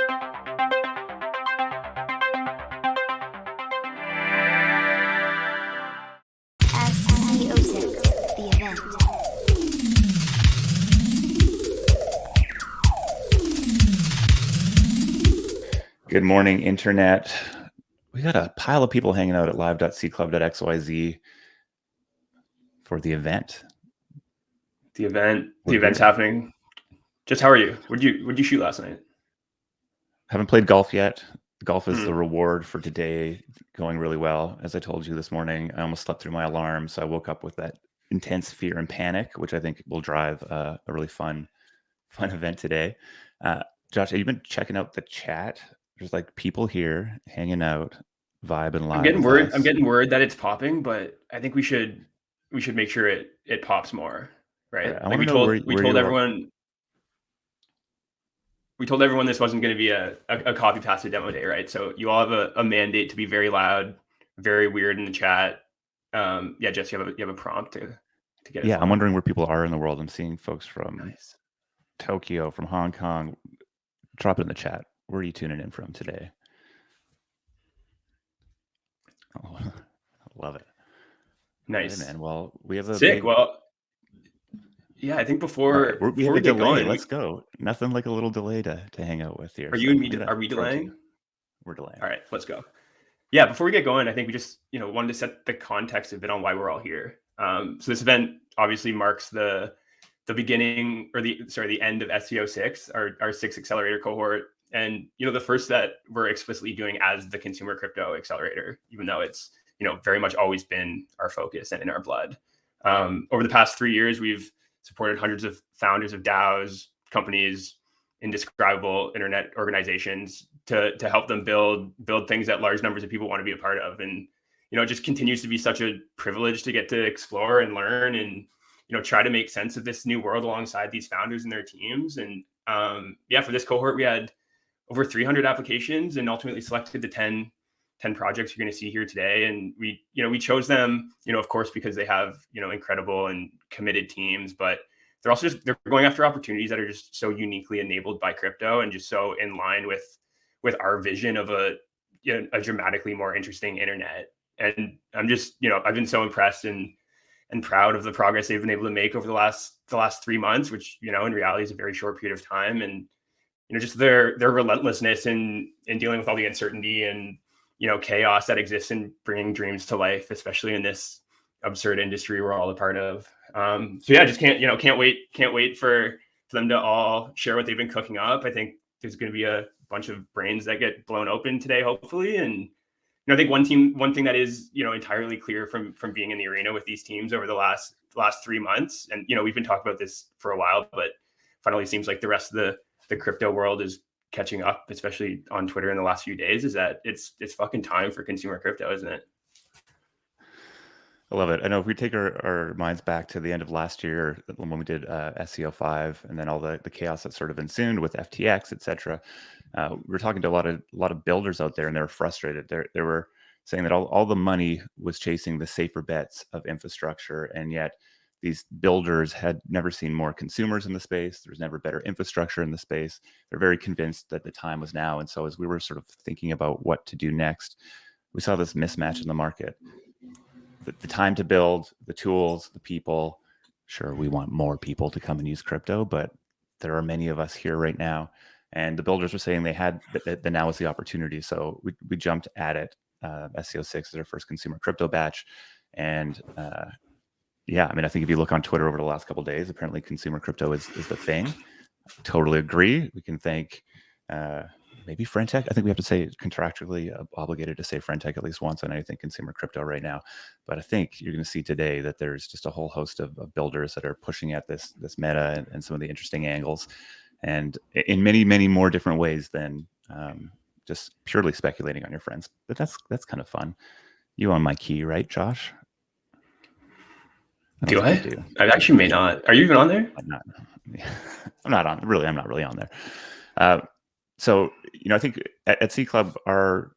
SC06, the event. Good morning, Internet. We got a pile of people hanging out at live.cclub.xyz for the event. The event's happening. Just how are you? What'd you shoot last night? Haven't played golf yet. Golf is the reward for today, going really well. As I told you this morning, I almost slept through my alarm, so I woke up with that intense fear and panic, which I think will drive a really fun event today. Josh, have you been checking out the chat? There's like people here hanging out, vibing live. I'm getting word that it's popping, but I think we should make sure it pops more, right? Like we told everyone. We told everyone this wasn't going to be a copy paste demo day, right? So you all have a mandate to be very loud, very weird in the chat. Jess, you have a prompt to get it. Yeah, I'm wondering where people are in the world. I'm seeing folks from Tokyo, from Hong Kong. Drop it in the chat. Where are you tuning in from today? Oh, I love it. Nice, man. Well, we have a sick. Yeah, I think before we have a delay. Going, let's go. Nothing like a little delay to hang out with here. Are you and me? Are we delaying? We're delaying. All right, let's go. Yeah, before we get going, I think we just wanted to set the context a bit on why we're all here. So this event obviously marks the beginning, or the end of SC06, our 6 accelerator cohort, and the first that we're explicitly doing as the consumer crypto accelerator, even though it's very much always been our focus and in our blood. Over the past 3 years, we've supported hundreds of founders of DAOs, companies, indescribable internet organizations to help them build things that large numbers of people want to be a part of. And, it just continues to be such a privilege to get to explore and learn and, try to make sense of this new world alongside these founders and their teams. And for this cohort, we had over 300 applications and ultimately selected the 10 projects you're going to see here today. And we chose them, of course, because they have, incredible and committed teams, but they're also they're going after opportunities that are just so uniquely enabled by crypto and just so in line with our vision of a dramatically more interesting internet. And I'm just, I've been so impressed and proud of the progress they've been able to make over the last 3 months, which, in reality is a very short period of time. And, just their relentlessness in dealing with all the uncertainty and, chaos that exists in bringing dreams to life, especially in this absurd industry we're all a part of. Just can't wait for them to all share what they've been cooking up. I think there's going to be a bunch of brains that get blown open today, hopefully. And, I think one thing that is, entirely clear from being in the arena with these teams over the last 3 months. And, we've been talking about this for a while, but finally seems like the rest of the crypto world is catching up, especially on Twitter in the last few days, is that it's fucking time for consumer crypto, isn't it? I love it. I know if we take our minds back to the end of last year when we did SC05 and then all the chaos that sort of ensued with FTX, et cetera, we were talking to a lot of builders out there, and they were frustrated. They were saying that all the money was chasing the safer bets of infrastructure, and yet these builders had never seen more consumers in the space. There's never better infrastructure in the space. They're very convinced that the time was now. And so as we were sort of thinking about what to do next, we saw this mismatch in the market. The time to build, the tools, the people. Sure, we want more people to come and use crypto, but there are many of us here right now. And the builders were saying they had that now was the opportunity. So we jumped at it. SC06 is our first consumer crypto batch. And I think if you look on Twitter over the last couple of days, apparently consumer crypto is the thing. Totally agree. We can thank maybe Frentech. I think we have to say contractually obligated to say Frentech at least once on anything consumer crypto right now. But I think you're going to see today that there's just a whole host of builders that are pushing at this meta and some of the interesting angles, and in many, many more different ways than just purely speculating on your friends. But that's kind of fun. You own my key, right, Josh? Do I? I actually may not. Are you even on there? I'm not. I'm not really on there. So, I think at C Club, our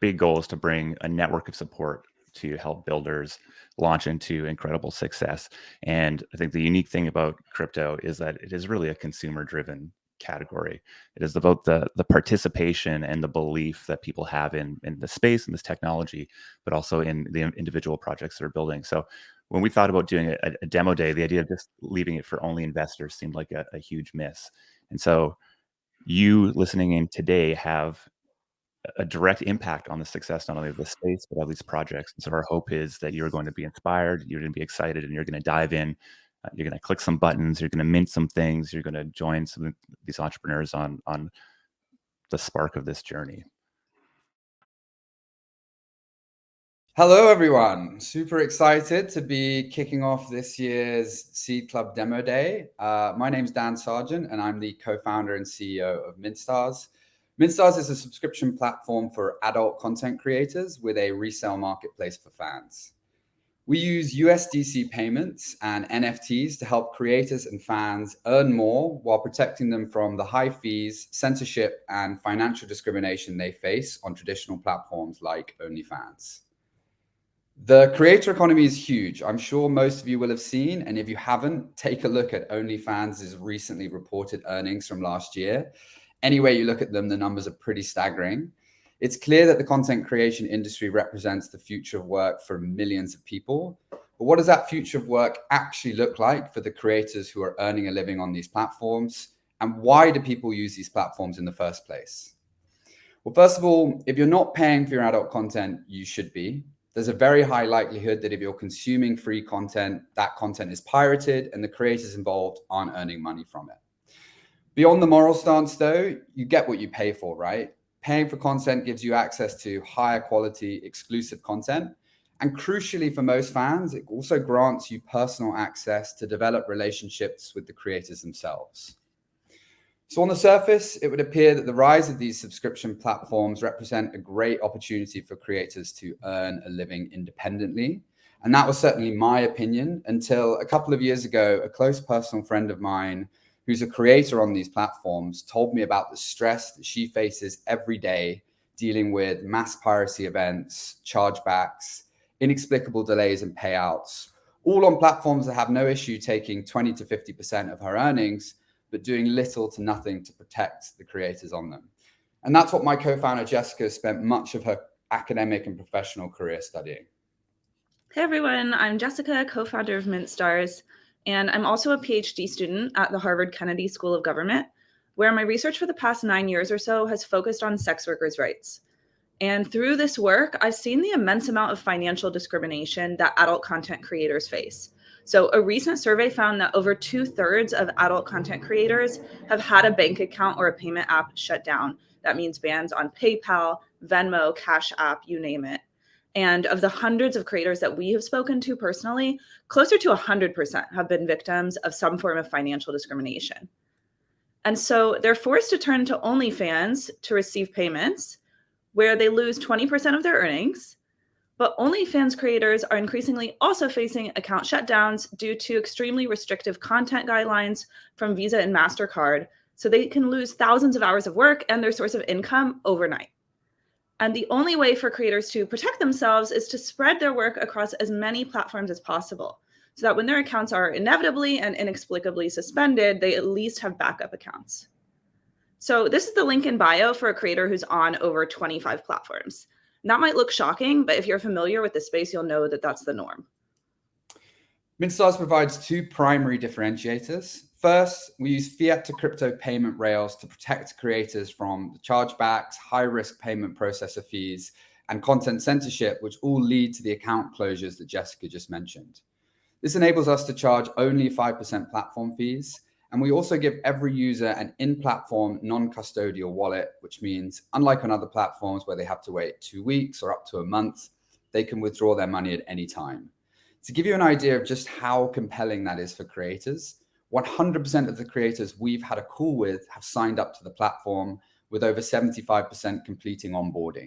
big goal is to bring a network of support to help builders launch into incredible success. And I think the unique thing about crypto is that it is really a consumer-driven category. It is about the participation and the belief that people have in the space and this technology, but also in the individual projects they're building. So when we thought about doing a demo day, the idea of just leaving it for only investors seemed like a huge miss. And so you listening in today have a direct impact on the success not only of the space but of these projects. And so our hope is that you're going to be inspired, you're going to be excited, and you're going to dive in. You're going to click some buttons, you're going to mint some things, you're going to join some of these entrepreneurs on the spark of this journey. Hello, everyone. Super excited to be kicking off this year's Seed Club Demo Day. My name's Dan Sargent, and I'm the co-founder and CEO of MintStars. MintStars is a subscription platform for adult content creators with a resale marketplace for fans. We use USDC payments and NFTs to help creators and fans earn more while protecting them from the high fees, censorship, and financial discrimination they face on traditional platforms like OnlyFans. The creator economy is huge. I'm sure most of you will have seen, and if you haven't, take a look at OnlyFans' recently reported earnings from last year. Any way you look at them, the numbers are pretty staggering. It's clear that the content creation industry represents the future of work for millions of people. But what does that future of work actually look like for the creators who are earning a living on these platforms? And why do people use these platforms in the first place? Well, first of all, if you're not paying for your adult content, you should be. There's a very high likelihood that if you're consuming free content, that content is pirated and the creators involved aren't earning money from it. Beyond the moral stance, though, you get what you pay for, right? Paying for content gives you access to higher quality, exclusive content. And crucially for most fans, it also grants you personal access to develop relationships with the creators themselves. So on the surface, it would appear that the rise of these subscription platforms represent a great opportunity for creators to earn a living independently. And that was certainly my opinion until a couple of years ago, a close personal friend of mine who's a creator on these platforms told me about the stress that she faces every day dealing with mass piracy events, chargebacks, inexplicable delays in payouts, all on platforms that have no issue taking 20 to 50% of her earnings, but doing little to nothing to protect the creators on them. And that's what my co-founder Jessica spent much of her academic and professional career studying. Hey everyone, I'm Jessica, co-founder of MintStars, and I'm also a PhD student at the Harvard Kennedy School of Government, where my research for the past 9 years or so has focused on sex workers' rights. And through this work, I've seen the immense amount of financial discrimination that adult content creators face. So a recent survey found that over 2/3 of adult content creators have had a bank account or a payment app shut down. That means bans on PayPal, Venmo, Cash App, you name it. And of the hundreds of creators that we have spoken to personally, closer to 100% have been victims of some form of financial discrimination. And so they're forced to turn to OnlyFans to receive payments, where they lose 20% of their earnings. But OnlyFans creators are increasingly also facing account shutdowns due to extremely restrictive content guidelines from Visa and MasterCard, so they can lose thousands of hours of work and their source of income overnight. And the only way for creators to protect themselves is to spread their work across as many platforms as possible, so that when their accounts are inevitably and inexplicably suspended, they at least have backup accounts. So this is the link in bio for a creator who's on over 25 platforms. And that might look shocking, but if you're familiar with the space, you'll know that that's the norm. MintStars provides two primary differentiators. First, we use fiat to crypto payment rails to protect creators from the chargebacks, high-risk payment processor fees, and content censorship, which all lead to the account closures that Jessica just mentioned. This enables us to charge only 5% platform fees, and we also give every user an in-platform non-custodial wallet, which means, unlike on other platforms where they have to wait 2 weeks or up to a month, they can withdraw their money at any time. To give you an idea of just how compelling that is for creators, 100% of the creators we've had a call with have signed up to the platform, with over 75% completing onboarding.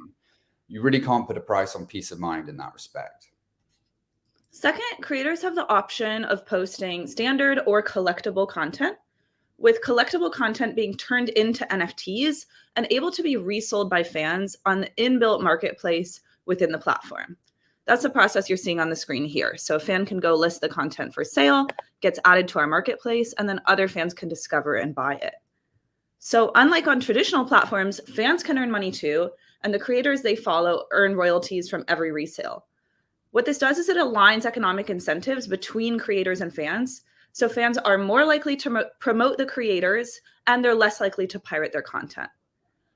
You really can't put a price on peace of mind in that respect. Second, creators have the option of posting standard or collectible content, with collectible content being turned into NFTs and able to be resold by fans on the inbuilt marketplace within the platform. That's the process you're seeing on the screen here. So a fan can go list the content for sale, gets added to our marketplace, and then other fans can discover and buy it. So unlike on traditional platforms, fans can earn money too, and the creators they follow earn royalties from every resale. What this does is it aligns economic incentives between creators and fans. So fans are more likely to promote the creators, and they're less likely to pirate their content.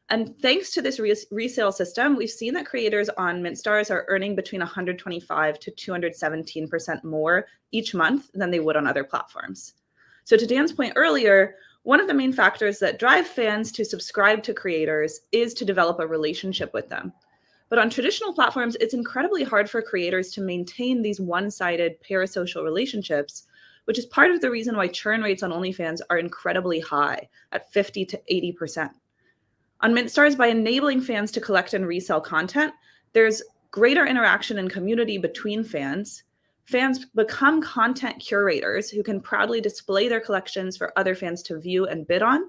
And thanks to this resale system, we've seen that creators on MintStars are earning between 125 to 217% more each month than they would on other platforms. So to Dan's point earlier, one of the main factors that drive fans to subscribe to creators is to develop a relationship with them. But on traditional platforms, it's incredibly hard for creators to maintain these one-sided parasocial relationships, which is part of the reason why churn rates on OnlyFans are incredibly high at 50 to 80%. On MintStars, by enabling fans to collect and resell content, there's greater interaction and community between fans. Fans become content curators who can proudly display their collections for other fans to view and bid on.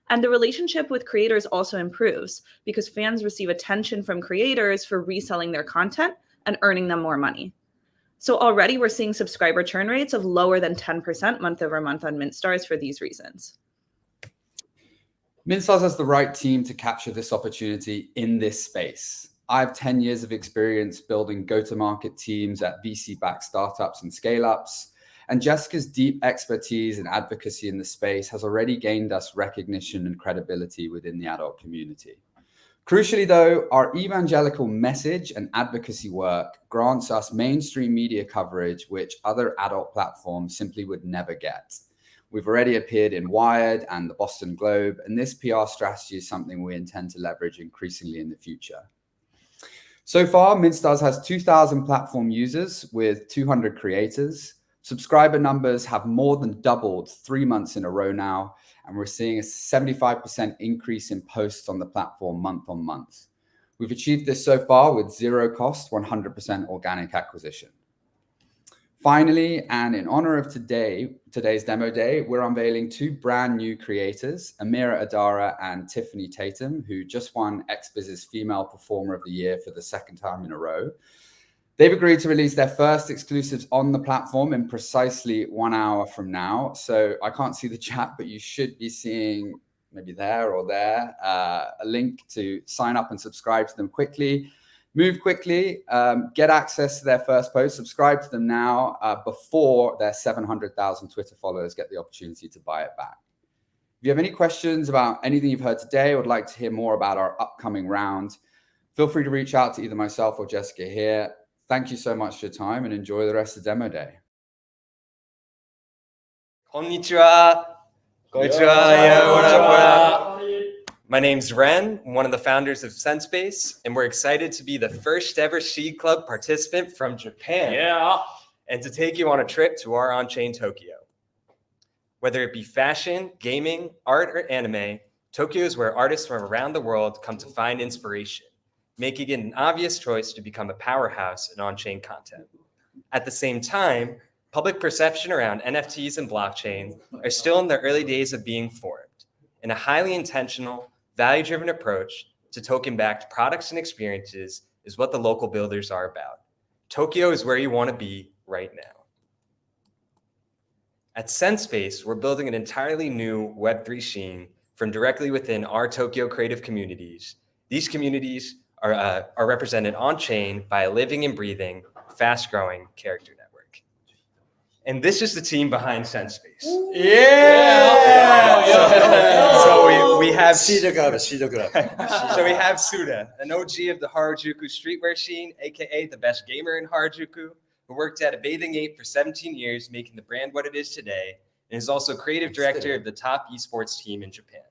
And the relationship with creators also improves because fans receive attention from creators for reselling their content and earning them more money. So already we're seeing subscriber churn rates of lower than 10% month over month on MintStars for these reasons. MintStars has the right team to capture this opportunity in this space. I have 10 years of experience building go-to-market teams at VC-backed startups and scale-ups, and Jessica's deep expertise and advocacy in the space has already gained us recognition and credibility within the adult community. Crucially, though, our evangelical message and advocacy work grants us mainstream media coverage, which other adult platforms simply would never get. We've already appeared in Wired and the Boston Globe, and this PR strategy is something we intend to leverage increasingly in the future. So far, MintStars has 2,000 platform users with 200 creators. Subscriber numbers have more than doubled 3 months in a row now, and we're seeing a 75% increase in posts on the platform month on month. We've achieved this so far with zero cost, 100% organic acquisition. Finally, and in honor of today's demo day, we're unveiling 2 brand new creators, Amira Adara and Tiffany Tatum, who just won XBiz's Female Performer of the Year for the 2nd time in a row. They've agreed to release their first exclusives on the platform in precisely 1 hour from now. So I can't see the chat, but you should be seeing maybe there or there a link to sign up and subscribe to them quickly. Move quickly, get access to their first post, subscribe to them now before their 700,000 Twitter followers get the opportunity to buy it back. If you have any questions about anything you've heard today or would like to hear more about our upcoming round, feel free to reach out to either myself or Jessica here. Thank you so much for your time and enjoy the rest of Demo Day. Konnichiwa. Konnichiwa. Yeah, what up, what up? My name's Ren, I'm one of the founders of SenseBase, and we're excited to be the first ever Seed Club participant from Japan. Yeah. And to take you on a trip to our on-chain Tokyo. Whether it be fashion, gaming, art, or anime, Tokyo is where artists from around the world come to find inspiration, making it an obvious choice to become a powerhouse in on-chain content. At the same time, public perception around NFTs and blockchain are still in the early days of being formed, and a highly intentional, value-driven approach to token-backed products and experiences is what the local builders are about. Tokyo is where you want to be right now. At SenseBase, we're building an entirely new Web3 scene from directly within our Tokyo creative communities. These communities are represented on-chain by a living and breathing, fast-growing character network. And this is the team behind SenseBase. So we have So we have Suda, an OG of the Harajuku streetwear scene, aka the best gamer in Harajuku, who worked at a Bathing Ape for 17 years, making the brand what it is today, and is also creative director of the top esports team in Japan.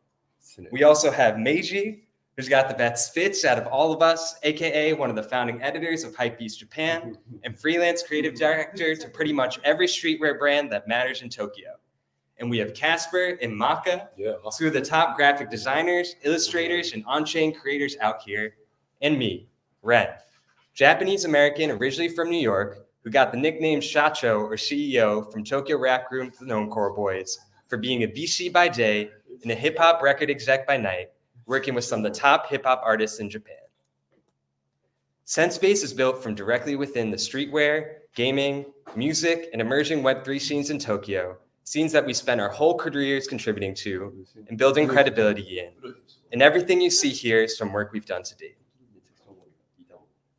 We also have Meiji, who's got the best fits out of all of us, aka one of the founding editors of Hypebeast Japan, and freelance creative director to pretty much every streetwear brand that matters in Tokyo. And we have Casper and Maka, two of the top graphic designers, illustrators, and on-chain creators out here, and me, Ren, Japanese-American originally from New York, who got the nickname Shacho or CEO from Tokyo Rap Group, the Gnome-Core Boys, for being a VC by day and a hip-hop record exec by night, working with some of the top hip-hop artists in Japan. SenseBase is built from directly within the streetwear, gaming, music, and emerging Web3 scenes in Tokyo scenes that we spend our whole careers contributing to and building credibility in. And everything you see here is from work we've done to date.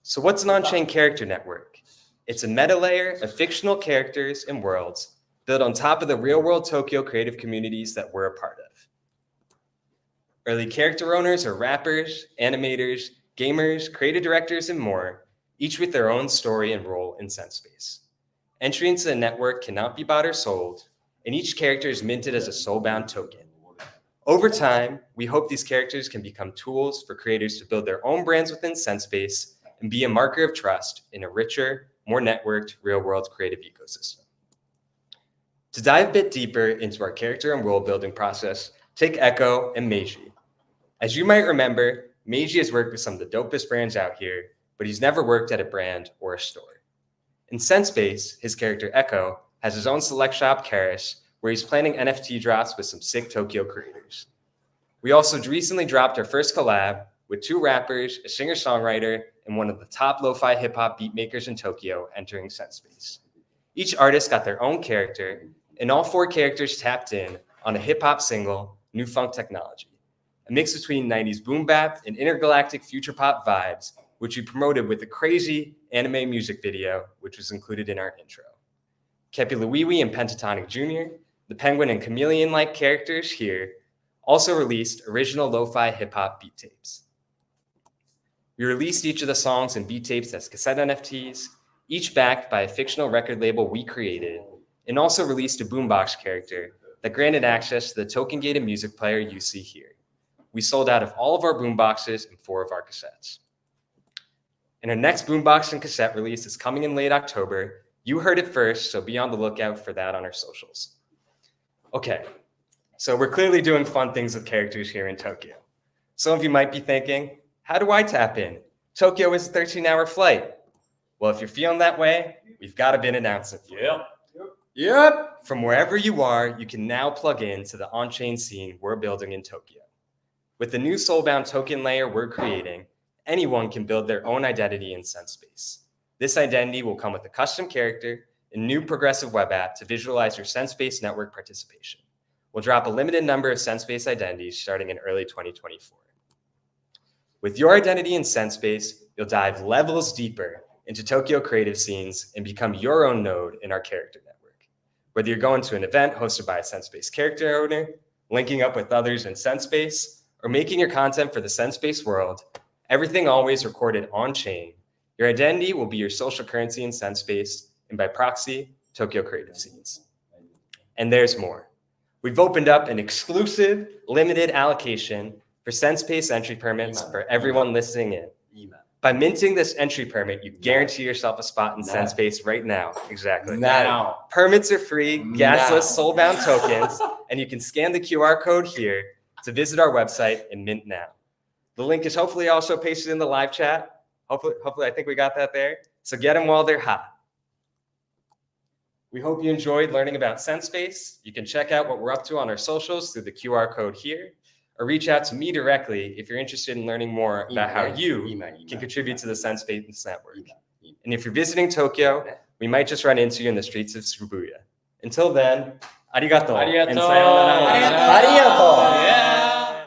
So what's an on-chain character network? It's a meta layer of fictional characters and worlds built on top of the real-world Tokyo creative communities that we're a part of. Early character owners are rappers, animators, gamers, creative directors, and more, each with their own story and role in SenseSpace. Entry into the network cannot be bought or sold, and each character is minted as a soul-bound token. Over time, we hope these characters can become tools for creators to build their own brands within SenseSpace and be a marker of trust in a richer, more networked, real-world creative ecosystem. To dive a bit deeper into our character and world building process, take Echo and Meiji. As you might remember, Meiji has worked with some of the dopest brands out here, but he's never worked at a brand or a store. In SenseSpace, his character Echo has his own select shop, Karis, where he's planning NFT drops with some sick Tokyo creators. We also recently dropped our first collab with 2 rappers, a singer-songwriter, and one of the top lo-fi hip-hop beat makers in Tokyo entering SenseSpace. Each artist got their own character, and all 4 characters tapped in on a hip-hop single, New Funk Technology, a mix between 90s boom bap and intergalactic future pop vibes, which we promoted with a crazy anime music video, which was included in our intro. Kepi Luiwi and Pentatonic Jr., the penguin and chameleon-like characters here, also released original lo-fi hip-hop beat tapes. We released each of the songs and beat tapes as cassette NFTs, each backed by a fictional record label we created, and also released a boombox character that granted access to the token-gated music player you see here. We sold out of all of our boomboxes and 4 of our cassettes. And our next boombox and cassette release is coming in late October. You heard it first, so be on the lookout for that on our socials. Okay, so we're clearly doing fun things with characters here in Tokyo. Some of you might be thinking, how do I tap in? Tokyo is a 13-hour flight. Well, if you're feeling that way, we've got a bit announcement for you. Yep. From wherever you are, you can now plug in to the on-chain scene we're building in Tokyo. With the new soulbound token layer we're creating, anyone can build their own identity in SenseSpace. This identity will come with a custom character and new progressive web app to visualize your SenseSpace network participation. We'll drop a limited number of SenseSpace identities starting in early 2024. With your identity in SenseSpace, you'll dive levels deeper into Tokyo creative scenes and become your own node in our character network. Whether you're going to an event hosted by a SenseSpace character owner, linking up with others in SenseSpace, or making your content for the SenseSpace world, everything always recorded on-chain, your identity will be your social currency in SenseSpace, and by proxy, Tokyo creative scenes. And there's more. We've opened up an exclusive, limited allocation for SenseSpace entry permits for everyone listening in. By minting this entry permit, you guarantee yourself a spot in SenseSpace right now. Exactly. Now. Permits are free, gasless, soulbound tokens, and you can scan the QR code here to visit our website and mint now. The link is hopefully also pasted in the live chat. Hopefully, I think we got that there. So get them while they're hot. We hope you enjoyed learning about SenseSpace. You can check out what we're up to on our socials through the QR code here, or reach out to me directly if you're interested in learning more about how you can contribute to the SenseSpace network. And if you're visiting Tokyo, we might just run into you in the streets of Shibuya. Until then, arigato. Arigato. And sayonara. Arigato. Yeah.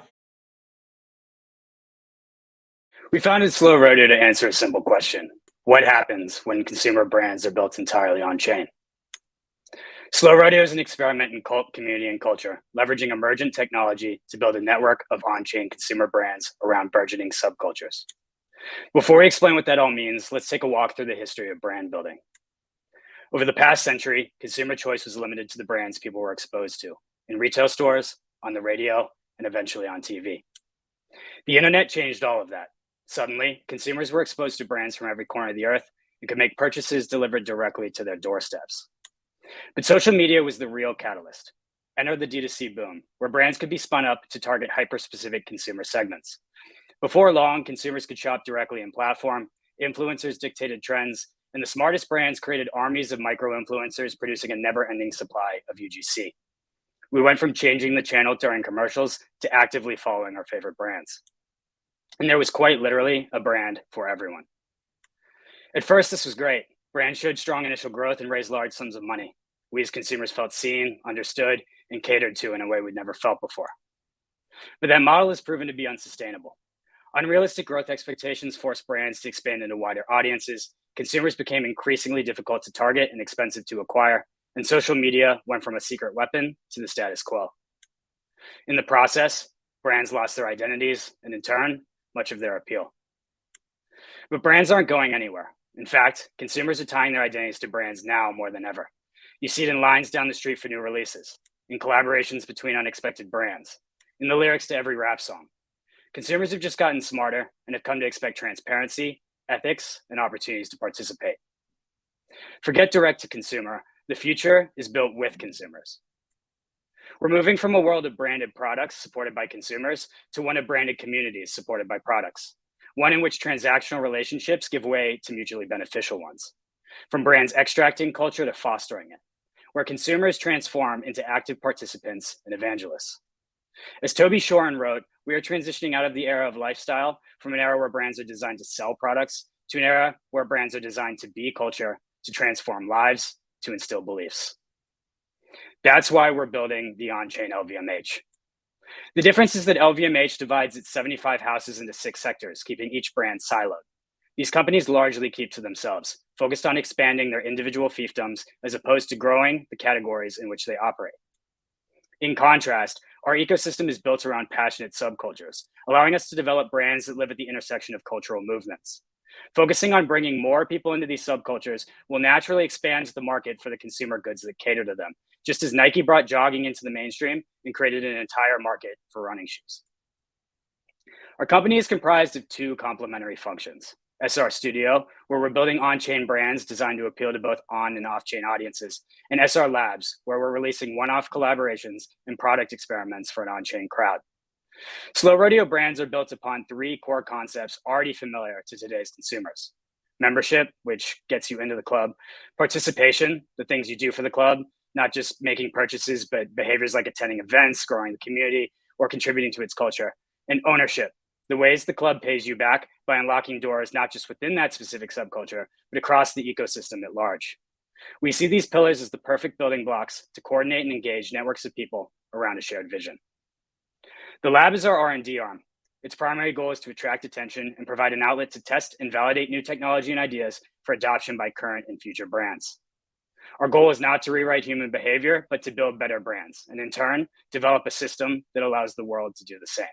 We founded Slow Rodeo to answer a simple question. What happens when consumer brands are built entirely on-chain? Slow Rodeo is an experiment in cult community and culture, leveraging emergent technology to build a network of on-chain consumer brands around burgeoning subcultures. Before we explain what that all means, let's take a walk through the history of brand building. Over the past century, consumer choice was limited to the brands people were exposed to, in retail stores, on the radio, and eventually on TV. The internet changed all of that. Suddenly, consumers were exposed to brands from every corner of the earth and could make purchases delivered directly to their doorsteps. But social media was the real catalyst. Enter the D2C boom, where brands could be spun up to target hyper-specific consumer segments. Before long, consumers could shop directly in platform, influencers dictated trends, and the smartest brands created armies of micro-influencers producing a never-ending supply of UGC. We went from changing the channel during commercials to actively following our favorite brands. And there was quite literally a brand for everyone. At first, this was great. Brands showed strong initial growth and raised large sums of money. we as consumers felt seen, understood, and catered to in a way we'd never felt before. But that model has proven to be unsustainable. Unrealistic growth expectations forced brands to expand into wider audiences, consumers became increasingly difficult to target and expensive to acquire, and social media went from a secret weapon to the status quo. In the process, brands lost their identities and, in turn, much of their appeal. But brands aren't going anywhere. In fact, consumers are tying their identities to brands now more than ever. You see it in lines down the street for new releases, in collaborations between unexpected brands, in the lyrics to every rap song. Consumers have just gotten smarter and have come to expect transparency, ethics, and opportunities to participate. Forget direct to consumer. The future is built with consumers. We're moving from a world of branded products supported by consumers to one of branded communities supported by products, one in which transactional relationships give way to mutually beneficial ones, from brands extracting culture to fostering it, where consumers transform into active participants and evangelists. As Toby Shoren wrote, we are transitioning out of the era of lifestyle from an era where brands are designed to sell products to an era where brands are designed to be culture, to transform lives, to instill beliefs. That's why we're building the on-chain LVMH. The difference is that LVMH divides its 75 houses into 6 sectors, keeping each brand siloed. These companies largely keep to themselves, focused on expanding their individual fiefdoms as opposed to growing the categories in which they operate. In contrast, our ecosystem is built around passionate subcultures, allowing us to develop brands that live at the intersection of cultural movements. Focusing on bringing more people into these subcultures will naturally expand the market for the consumer goods that cater to them, just as Nike brought jogging into the mainstream and created an entire market for running shoes. Our company is comprised of 2 complementary functions. SR Studio, where we're building on-chain brands designed to appeal to both on and off-chain audiences, and SR Labs, where we're releasing one-off collaborations and product experiments for an on-chain crowd. Slow Rodeo brands are built upon 3 core concepts already familiar to today's consumers. Membership, which gets you into the club. Participation, the things you do for the club, not just making purchases, but behaviors like attending events, growing the community, or contributing to its culture. And ownership, the ways the club pays you back by unlocking doors, not just within that specific subculture, but across the ecosystem at large. We see these pillars as the perfect building blocks to coordinate and engage networks of people around a shared vision. The lab is our R&D arm. Its primary goal is to attract attention and provide an outlet to test and validate new technology and ideas for adoption by current and future brands. Our goal is not to rewrite human behavior, but to build better brands, and in turn, develop a system that allows the world to do the same.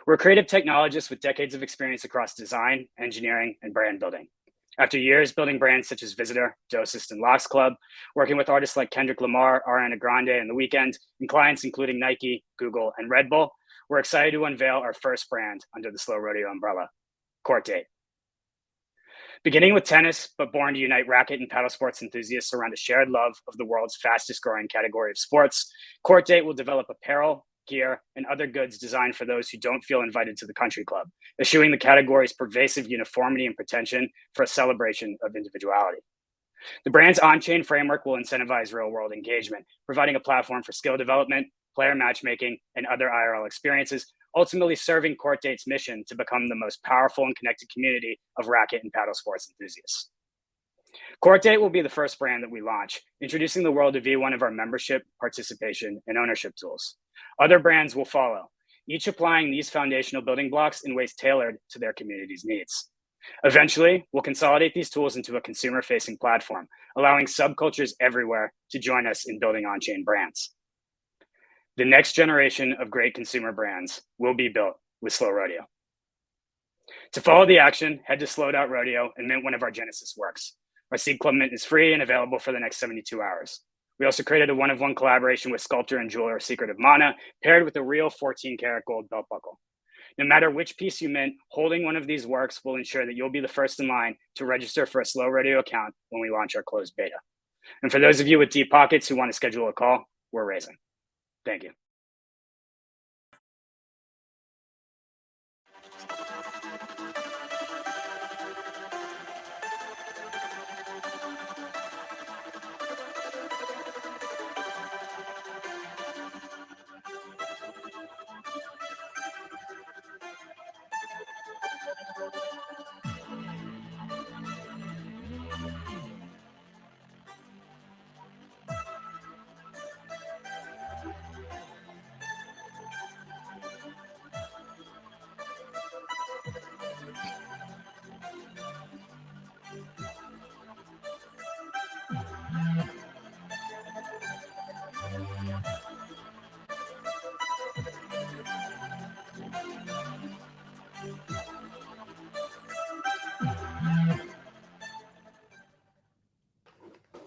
We're creative technologists with decades of experience across design, engineering, and brand building. After years building brands such as Visitor, Dosist, and Locks Club, working with artists like Kendrick Lamar, Ariana Grande, and The Weeknd, and clients including Nike, Google, and Red Bull, we're excited to unveil our first brand under the Slow Rodeo umbrella, Court Date. Beginning with tennis, but born to unite racket and paddle sports enthusiasts around a shared love of the world's fastest growing category of sports, Court Date will develop apparel, gear, and other goods designed for those who don't feel invited to the country club, eschewing the category's pervasive uniformity and pretension for a celebration of individuality. The brand's on-chain framework will incentivize real-world engagement, providing a platform for skill development, player matchmaking, and other IRL experiences, ultimately serving Court Date's mission to become the most powerful and connected community of racket and paddle sports enthusiasts. Court Date will be the first brand that we launch, introducing the world to V1 of our membership, participation, and ownership tools. Other brands will follow, each applying these foundational building blocks in ways tailored to their community's needs. Eventually, we'll consolidate these tools into a consumer-facing platform, allowing subcultures everywhere to join us in building on-chain brands. The next generation of great consumer brands will be built with Slow Rodeo. To follow the action, head to slow.rodeo and mint one of our Genesis works. Our Seed Club mint is free and available for the next 72 hours. We also created a one-of-one collaboration with sculptor and jeweler Secret of Mana, paired with a real 14-karat gold belt buckle. No matter which piece you mint, holding one of these works will ensure that you'll be the first in line to register for a Slow Rodeo account when we launch our closed beta. And for those of you with deep pockets who want to schedule a call, we're raising. Thank you.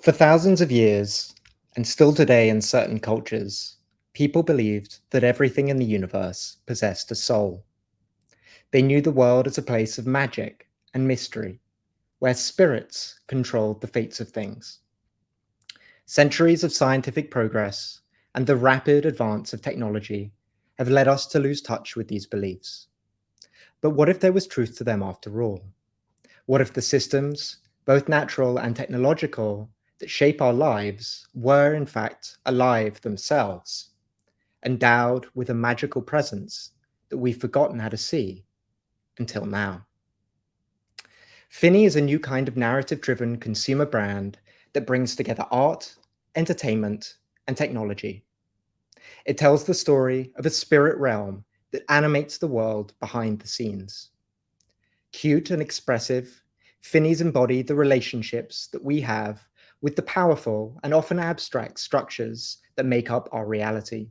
For thousands of years, and still today in certain cultures, people believed that everything in the universe possessed a soul. They knew the world as a place of magic and mystery, where spirits controlled the fates of things. Centuries of scientific progress and the rapid advance of technology have led us to lose touch with these beliefs. But what if there was truth to them after all? What if the systems, both natural and technological, that shape our lives were in fact alive themselves, endowed with a magical presence that we've forgotten how to see until now? Finny is a new kind of narrative-driven consumer brand that brings together art, entertainment, and technology. It tells the story of a spirit realm that animates the world behind the scenes. Cute and expressive, Finnies embody the relationships that we have with the powerful and often abstract structures that make up our reality.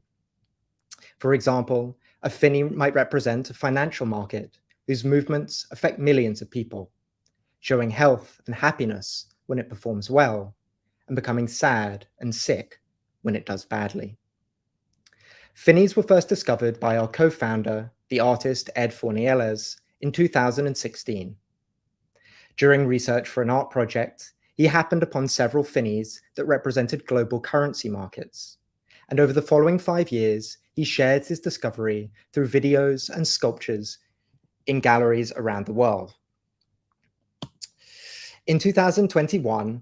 For example, a Finny might represent a financial market whose movements affect millions of people, showing health and happiness when it performs well, and becoming sad and sick when it does badly. Finnies were first discovered by our co-founder, the artist Ed Fornieles, in 2016. During research for an art project, he happened upon several Finnies that represented global currency markets. And over the following 5 years, he shared his discovery through videos and sculptures in galleries around the world. In 2021,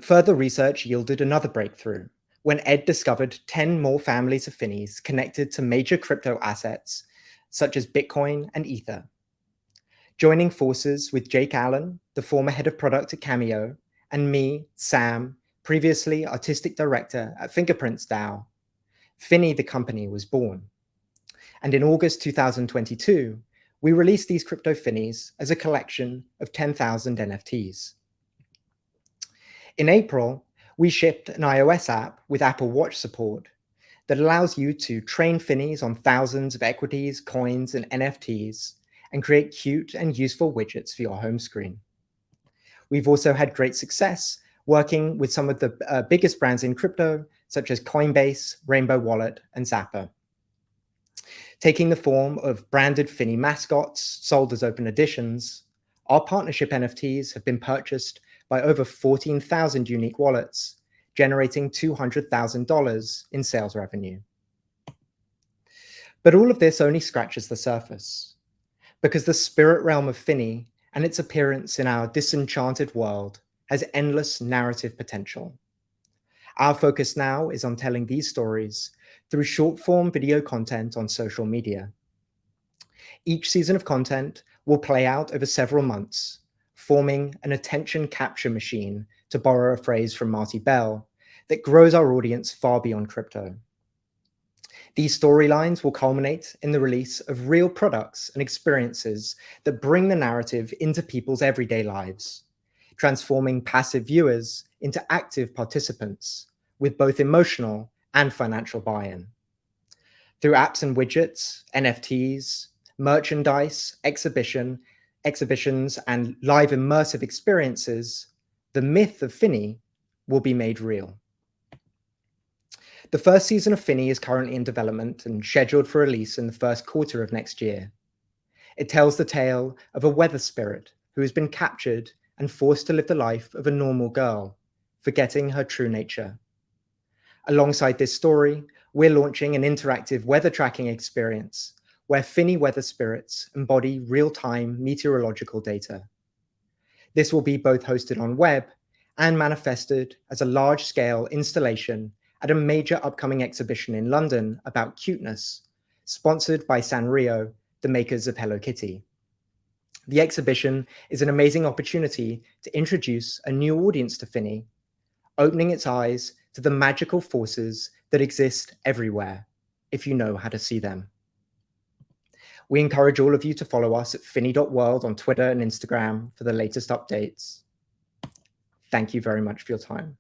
further research yielded another breakthrough when Ed discovered 10 more families of Finnies connected to major crypto assets such as Bitcoin and Ether. Joining forces with Jake Allen, the former head of product at Cameo, and me, Sam, previously artistic director at Fingerprints DAO, Finny the company was born. And in August 2022, we released these crypto Finnies as a collection of 10,000 NFTs. In April, we shipped an iOS app with Apple Watch support that allows you to train Finnies on thousands of equities, coins, and NFTs, and create cute and useful widgets for your home screen. We've also had great success working with some of the biggest brands in crypto, such as Coinbase, Rainbow Wallet, and Zapper. Taking the form of branded Finny mascots sold as open editions, our partnership NFTs have been purchased by over 14,000 unique wallets, generating $200,000 in sales revenue. But all of this only scratches the surface, because the spirit realm of Finny and its appearance in our disenchanted world has endless narrative potential. Our focus now is on telling these stories through short-form video content on social media. Each season of content will play out over several months, forming an attention capture machine, to borrow a phrase from Marty Bell, that grows our audience far beyond crypto. These storylines will culminate in the release of real products and experiences that bring the narrative into people's everyday lives, transforming passive viewers into active participants with both emotional and financial buy-in. Through apps and widgets, NFTs, merchandise, exhibitions, and live immersive experiences, the myth of Finny will be made real. The first season of Finny is currently in development and scheduled for release in the first quarter of next year. It tells the tale of a weather spirit who has been captured and forced to live the life of a normal girl, forgetting her true nature. Alongside this story, we're launching an interactive weather tracking experience where Finny weather spirits embody real-time meteorological data. This will be both hosted on web and manifested as a large-scale installation at a major upcoming exhibition in London about cuteness, sponsored by Sanrio, the makers of Hello Kitty. The exhibition is an amazing opportunity to introduce a new audience to Finny, opening its eyes to the magical forces that exist everywhere, if you know how to see them. We encourage all of you to follow us at finny.world on Twitter and Instagram for the latest updates. Thank you very much for your time.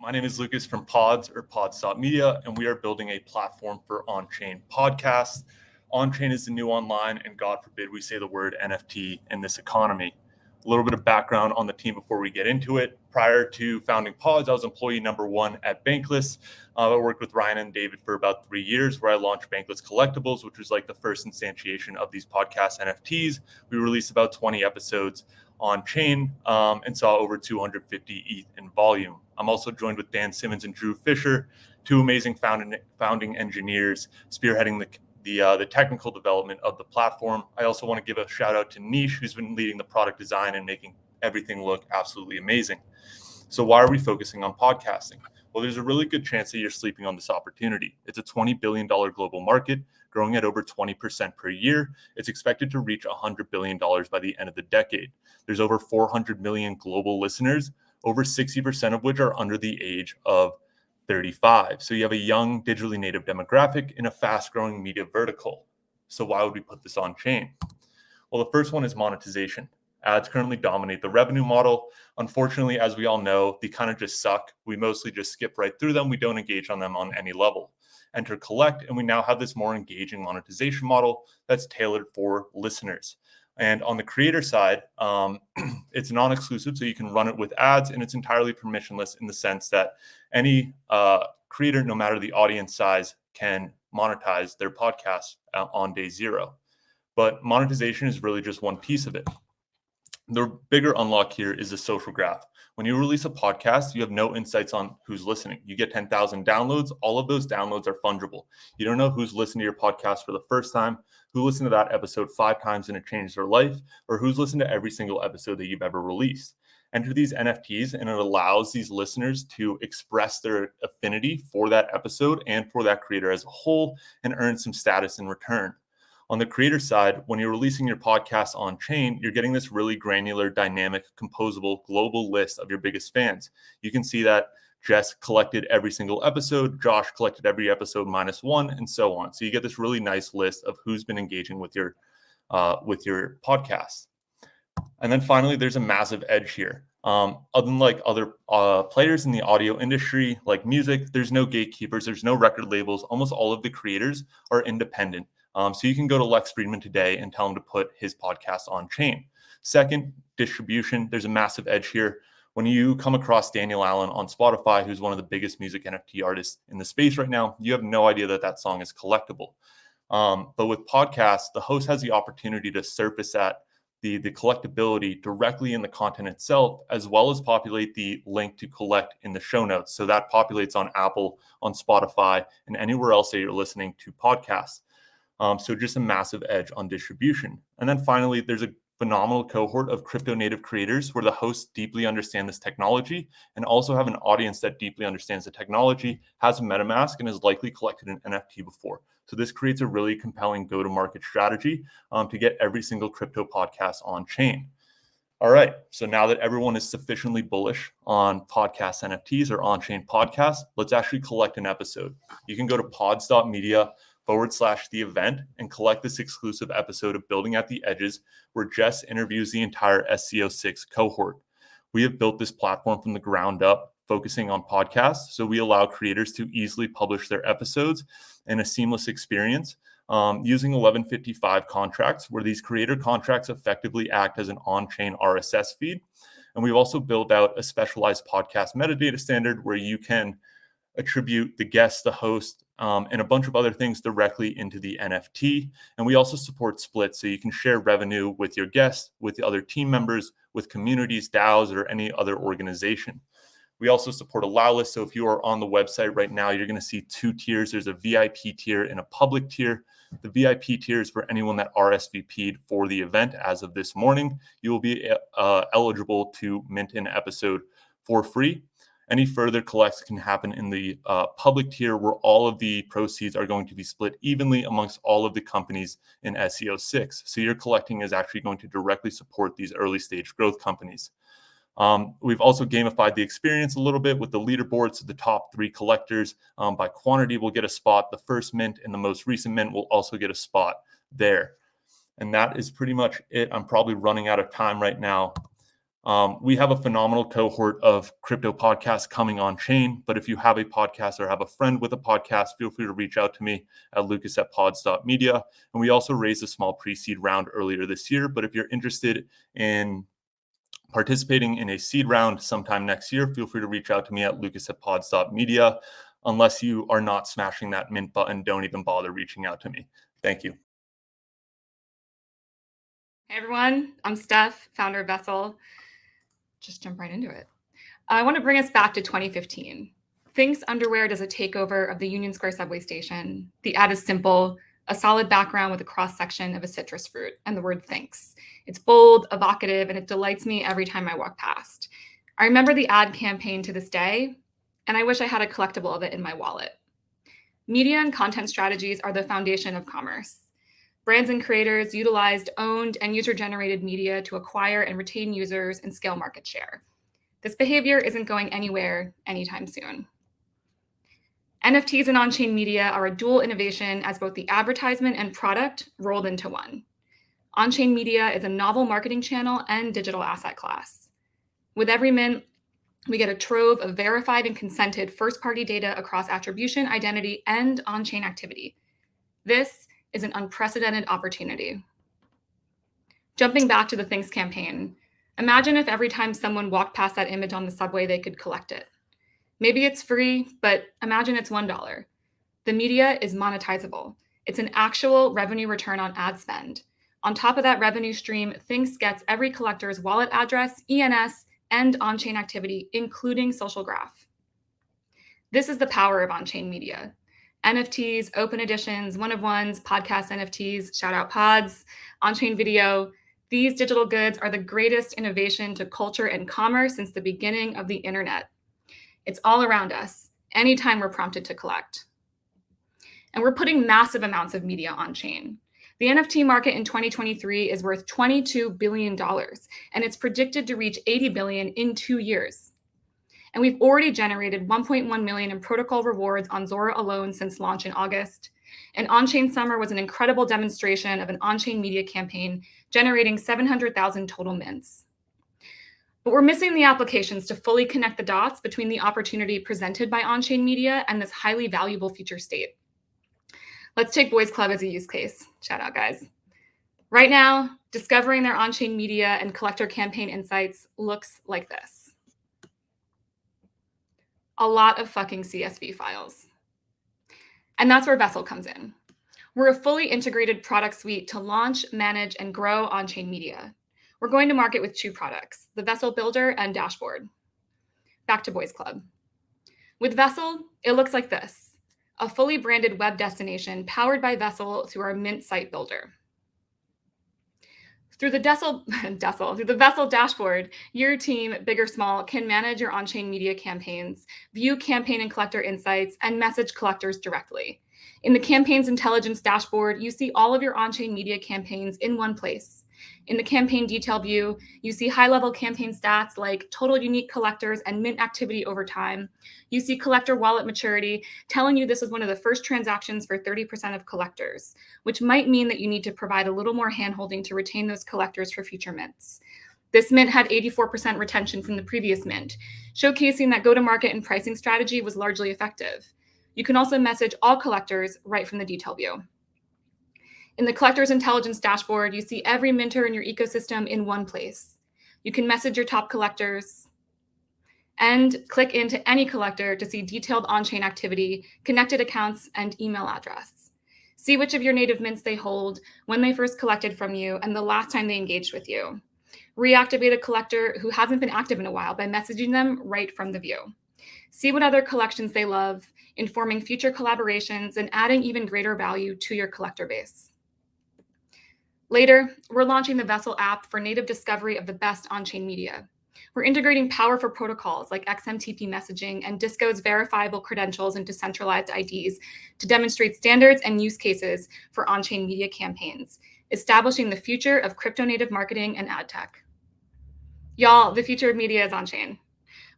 My name is Lucas from Pods or Pods.media, and we are building a platform for on-chain podcasts. On-chain is the new online, and God forbid we say the word NFT in this economy. A little bit of background on the team before we get into it. Prior to founding Pods, I was employee number 1 at Bankless. I worked with Ryan and David for about 3 years, where I launched Bankless Collectibles, which was like the first instantiation of these podcast NFTs. We released about 20 episodes on chain and saw over 250 ETH in volume. I'm also joined with Dan Simmons and Drew Fisher, 2 amazing founding engineers spearheading the technical development of the platform. I also want to give a shout out to Niche, who's been leading the product design and making everything look absolutely amazing. So why are we focusing on podcasting? Well, there's a really good chance that you're sleeping on this opportunity. It's a $20 billion global market, growing at over 20% per year. It's expected to reach $100 billion by the end of the decade. There's over 400 million global listeners, over 60% of which are under the age of 35. So you have a young digitally native demographic in a fast-growing media vertical. So why would we put this on chain? Well, the first one is monetization. Ads currently dominate the revenue model. Unfortunately, as we all know, they kind of just suck. We mostly just skip right through them. We don't engage on them on any level. Enter collect, and we now have this more engaging monetization model that's tailored for listeners. And on the creator side, it's non-exclusive, so you can run it with ads, and it's entirely permissionless in the sense that any creator, no matter the audience size, can monetize their podcast on day 0. But monetization is really just one piece of it. The bigger unlock here is the social graph. When you release a podcast, you have no insights on who's listening. You get 10,000 downloads. All of those downloads are fungible. You don't know who's listened to your podcast for the first time, who listened to that episode 5 times and it changed their life, or who's listened to every single episode that you've ever released. Enter these NFTs, and it allows these listeners to express their affinity for that episode and for that creator as a whole and earn some status in return. On the creator side, when you're releasing your podcast on chain, you're getting this really granular, dynamic, composable, global list of your biggest fans. You can see that Jess collected every single episode, Josh collected every episode -1, and so on. So you get this really nice list of who's been engaging with your podcast. And then finally, there's a massive edge here. Unlike other players in the audio industry, like music, there's no gatekeepers, there's no record labels. Almost all of the creators are independent. So you can go to Lex Friedman today and tell him to put his podcast on chain. Second, distribution. There's a massive edge here. When you come across Daniel Allen on Spotify, who's one of the biggest music NFT artists in the space right now, you have no idea that that song is collectible. But with podcasts, the host has the opportunity to surface that the collectability directly in the content itself, as well as populate the link to collect in the show notes. So that populates on Apple, on Spotify, and anywhere else that you're listening to podcasts. So just a massive edge on distribution. And then finally, there's a phenomenal cohort of crypto native creators where the hosts deeply understand this technology and also have an audience that deeply understands the technology, has a MetaMask, and has likely collected an NFT before. So this creates a really compelling go-to-market strategy to get every single crypto podcast on chain. All right, so now that everyone is sufficiently bullish on podcast NFTs or on-chain podcasts, let's actually collect an episode. You can go to pods.media/the event and collect this exclusive episode of Building at the Edges, where Jess interviews the entire SC06 cohort. We have built this platform from the ground up, focusing on podcasts, so we allow creators to easily publish their episodes in a seamless experience using 1155 contracts, where these creator contracts effectively act as an on-chain RSS feed. And we've also built out a specialized podcast metadata standard where you can attribute the guest, the host, and a bunch of other things directly into the NFT. And we also support splits, so you can share revenue with your guests, with the other team members, with communities, DAOs, or any other organization. We also support a allow list. So if you are on the website right now, you're going to see 2 tiers. There's a VIP tier and a public tier. The VIP tier is for anyone that RSVP'd for the event as of this morning. You will be eligible to mint an episode for free. Any further collects can happen in the public tier, where all of the proceeds are going to be split evenly amongst all of the companies in SC06. So your collecting is actually going to directly support these early stage growth companies. We've also gamified the experience a little bit with the leaderboards. So the top 3 collectors by quantity will get a spot. The first mint and the most recent mint will also get a spot there. And that is pretty much it. I'm probably running out of time right now. We have a phenomenal cohort of crypto podcasts coming on chain, but if you have a podcast or have a friend with a podcast, feel free to reach out to me at lucas@pods.media. And we also raised a small pre-seed round earlier this year, but if you're interested in participating in a seed round sometime next year, feel free to reach out to me at lucas@pods.media. Unless you are not smashing that mint button, don't even bother reaching out to me. Thank you. Hey everyone, I'm Steph, founder of Vessel. Just jump right into it. I want to bring us back to 2015. Thinx Underwear does a takeover of the Union Square subway station. The ad is simple, a solid background with a cross-section of a citrus fruit and the word Thinx. It's bold, evocative, and it delights me every time I walk past. I remember the ad campaign to this day, and I wish I had a collectible of it in my wallet. Media and content strategies are the foundation of commerce. Brands and creators utilized owned and user-generated media to acquire and retain users and scale market share. This behavior isn't going anywhere anytime soon. NFTs and on-chain media are a dual innovation as both the advertisement and product rolled into one. On-chain media is a novel marketing channel and digital asset class. With every mint, we get a trove of verified and consented first-party data across attribution, identity, and on-chain activity. This is an unprecedented opportunity. Jumping back to the Thinx campaign, imagine if every time someone walked past that image on the subway, they could collect it. Maybe it's free, but imagine it's $1. The media is monetizable. It's an actual revenue return on ad spend. On top of that revenue stream, Thinx gets every collector's wallet address, ENS, and on-chain activity, including social graph. This is the power of on-chain media. NFTs, open editions, one-of-ones, podcast NFTs, shout out pods, on-chain video. These digital goods are the greatest innovation to culture and commerce since the beginning of the internet. It's all around us, anytime we're prompted to collect. And we're putting massive amounts of media on chain. The NFT market in 2023 is worth $22 billion, and it's predicted to reach $80 billion in 2 years. And we've already generated 1.1 million in protocol rewards on Zora alone since launch in August. And On-Chain Summer was an incredible demonstration of an on-chain media campaign, generating 700,000 total mints. But we're missing the applications to fully connect the dots between the opportunity presented by on-chain media and this highly valuable future state. Let's take Boys Club as a use case. Shout out, guys. Right now, discovering their on-chain media and collector campaign insights looks like this. A lot of fucking CSV files. And that's where Vessel comes in. We're a fully integrated product suite to launch, manage, and grow on-chain media. We're going to market with 2 products, the Vessel Builder and Dashboard. Back to Boys Club. With Vessel, it looks like this, a fully branded web destination powered by Vessel through our Mint site builder. Through the Vessel dashboard, your team, big or small, can manage your on-chain media campaigns, view campaign and collector insights, and message collectors directly. In the campaign's intelligence dashboard, you see all of your on-chain media campaigns in one place. In the campaign detail view, you see high-level campaign stats like total unique collectors and mint activity over time. You see collector wallet maturity, telling you this is one of the first transactions for 30% of collectors, which might mean that you need to provide a little more handholding to retain those collectors for future mints. This mint had 84% retention from the previous mint, showcasing that go-to-market and pricing strategy was largely effective. You can also message all collectors right from the detail view. In the Collectors Intelligence dashboard, you see every minter in your ecosystem in one place. You can message your top collectors and click into any collector to see detailed on-chain activity, connected accounts, and email address. See which of your native mints they hold, when they first collected from you, and the last time they engaged with you. Reactivate a collector who hasn't been active in a while by messaging them right from the view. See what other collections they love, informing future collaborations and adding even greater value to your collector base. Later, we're launching the Vessel app for native discovery of the best on-chain media. We're integrating powerful protocols like XMTP messaging and Disco's verifiable credentials into centralized IDs to demonstrate standards and use cases for on-chain media campaigns, establishing the future of crypto-native marketing and ad tech. Y'all, the future of media is on-chain.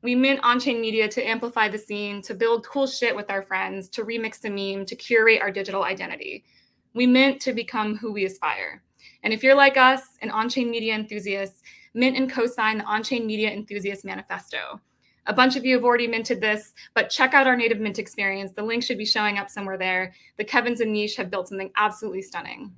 We mint on-chain media to amplify the scene, to build cool shit with our friends, to remix the meme, to curate our digital identity. We mint to become who we aspire. And if you're like us, an on-chain media enthusiast, mint and co-sign the On-Chain Media Enthusiast Manifesto. A bunch of you have already minted this, but check out our native mint experience. The link should be showing up somewhere there. The Kevins and Niche have built something absolutely stunning.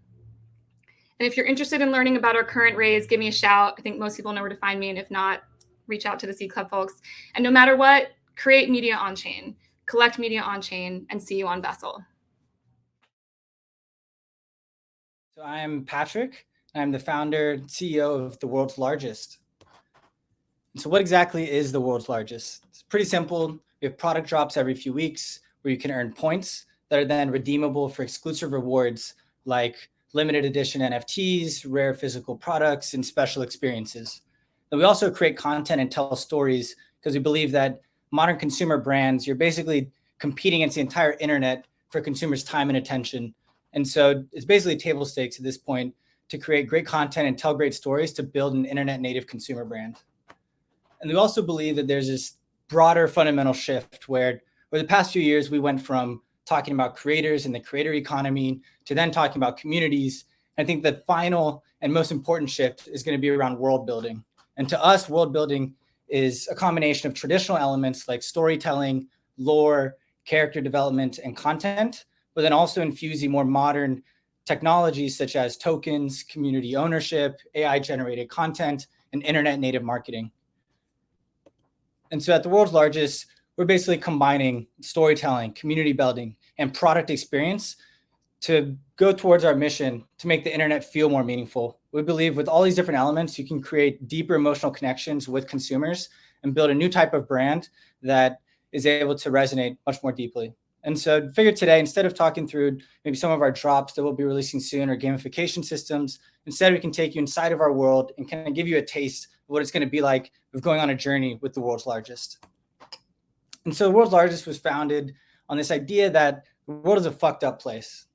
And if you're interested in learning about our current raise, give me a shout. I think most people know where to find me. And if not, reach out to the Seed Club folks. And no matter what, create media on-chain, collect media on-chain, and see you on Vessel. So I'm Patrick. I'm the founder and CEO of the world's largest. So what exactly is the world's largest? It's pretty simple. We have product drops every few weeks where you can earn points that are then redeemable for exclusive rewards like limited edition NFTs, rare physical products, and special experiences. And we also create content and tell stories because we believe that modern consumer brands, you're basically competing against the entire internet for consumers' time and attention. And so it's basically table stakes at this point to create great content and tell great stories to build an internet native consumer brand. And we also believe that there's this broader fundamental shift where over the past few years, we went from talking about creators and the creator economy to then talking about communities. I think the final and most important shift is going to be around world building. And to us, world building is a combination of traditional elements like storytelling, lore, character development, and content, but then also infusing more modern technologies such as tokens, community ownership, AI-generated content, and internet-native marketing. And so at the world's largest, we're basically combining storytelling, community building, and product experience to go towards our mission to make the internet feel more meaningful. We believe with all these different elements, you can create deeper emotional connections with consumers and build a new type of brand that is able to resonate much more deeply. And so I figured today, instead of talking through maybe some of our drops that we'll be releasing soon or gamification systems, instead we can take you inside of our world and kind of give you a taste of what it's going to be like of going on a journey with the world's largest. And so the world's largest was founded on this idea that the world is a fucked up place.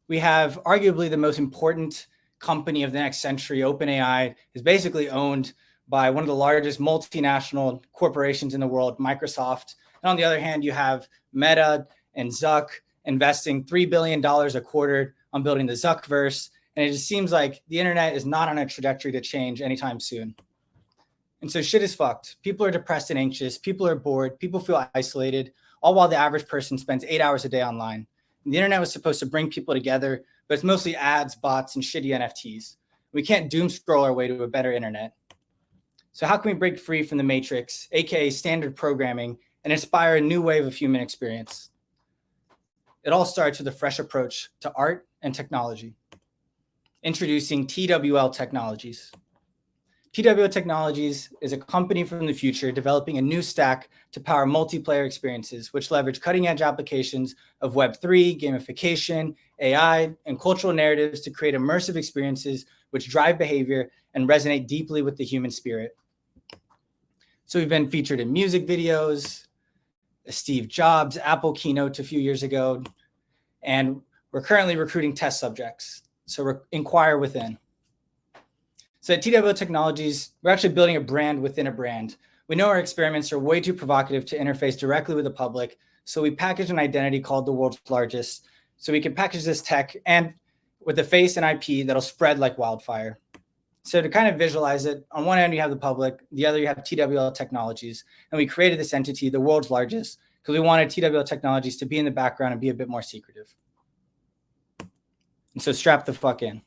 We have arguably the most important company of the next century. OpenAI is basically owned by one of the largest multinational corporations in the world, Microsoft. And on the other hand, you have Meta and Zuck investing $3 billion a quarter on building the Zuckverse. And it just seems like the internet is not on a trajectory to change anytime soon. And so shit is fucked. People are depressed and anxious. People are bored. People feel isolated, all while the average person spends 8 hours a day online. And the internet was supposed to bring people together, but it's mostly ads, bots, and shitty NFTs. We can't doom scroll our way to a better internet. So how can we break free from the matrix, aka standard programming, and inspire a new wave of human experience? It all starts with a fresh approach to art and technology. Introducing TWL Technologies. TWL Technologies is a company from the future developing a new stack to power multiplayer experiences, which leverage cutting-edge applications of Web3, gamification, AI, and cultural narratives to create immersive experiences which drive behavior and resonate deeply with the human spirit. So we've been featured in music videos, Steve Jobs Apple keynote a few years ago, and we're currently recruiting test subjects. So inquire within. So at TWL Technologies, we're actually building a brand within a brand. We know our experiments are way too provocative to interface directly with the public, so we packaged an identity called the world's largest, so we can package this tech and with a face and IP that'll spread like wildfire. So to kind of visualize it, on one end you have the public, the other you have TWL Technologies, and we created this entity, the world's largest, because we wanted TWL Technologies to be in the background and be a bit more secretive. And so strap the fuck in.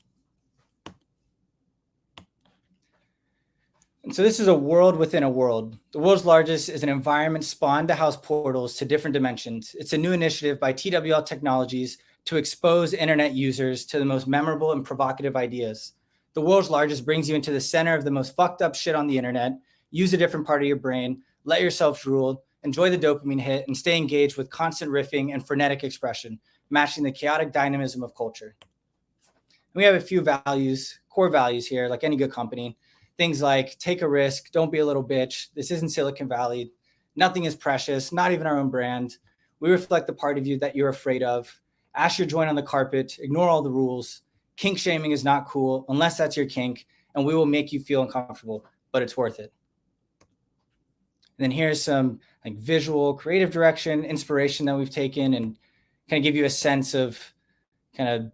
And so this is a world within a world. The world's largest is an environment spawned to house portals to different dimensions. It's a new initiative by TWL Technologies to expose internet users to the most memorable and provocative ideas. The world's largest brings you into the center of the most fucked up shit on the internet. Use a different part of your brain, let yourself drool, enjoy the dopamine hit, and stay engaged with constant riffing and frenetic expression, matching the chaotic dynamism of culture. And we have a few values, core values here, like any good company. Things like take a risk, don't be a little bitch. This isn't Silicon Valley. Nothing is precious, not even our own brand. We reflect the part of you that you're afraid of. Ash your joint on the carpet, ignore all the rules. Kink shaming is not cool unless that's your kink, and we will make you feel uncomfortable, but it's worth it. And then here's some like visual, creative direction, inspiration that we've taken and kind of give you a sense of kind of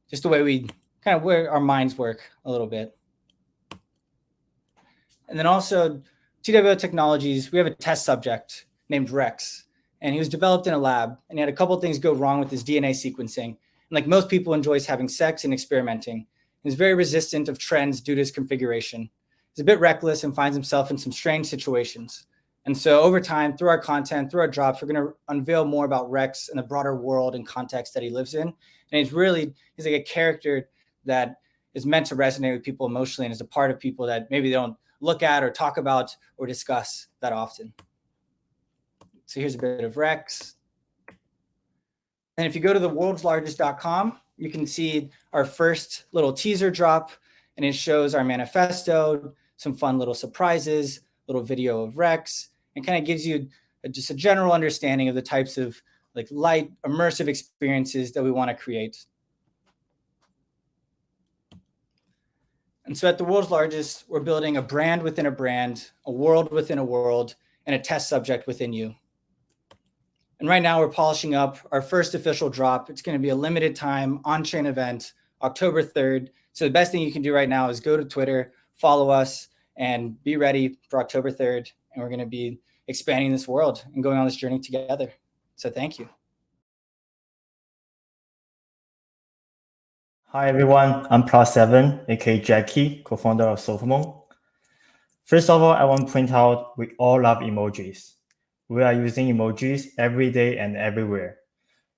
just the way we kind of where our minds work a little bit. And then also TWO Technologies, we have a test subject named Rex, and he was developed in a lab, and he had a couple of things go wrong with his DNA sequencing. And like most people, enjoys having sex and experimenting. He's very resistant of trends due to his configuration. He's a bit reckless and finds himself in some strange situations. And so over time, through our content, through our drops, we're going to unveil more about Rex and the broader world and context that he lives in. And he's like a character that is meant to resonate with people emotionally and is a part of people that maybe they don't look at or talk about or discuss that often. So here's a bit of Rex. And if you go to theworldslargest.com, you can see our first little teaser drop, and it shows our manifesto, some fun little surprises, little video of Rex, and kind of gives you just a general understanding of the types of like light, immersive experiences that we want to create. And so at the World's Largest, we're building a brand within a brand, a world within a world, and a test subject within you. And right now we're polishing up our first official drop. It's going to be a limited time on-chain event, October 3rd. So the best thing you can do right now is go to Twitter, follow us, and be ready for October 3rd. And we're going to be expanding this world and going on this journey together. So thank you. Hi everyone, I'm Plus7, aka Jackie, co-founder of Sophomon. First of all, I want to point out we all love emojis. We are using emojis every day and everywhere.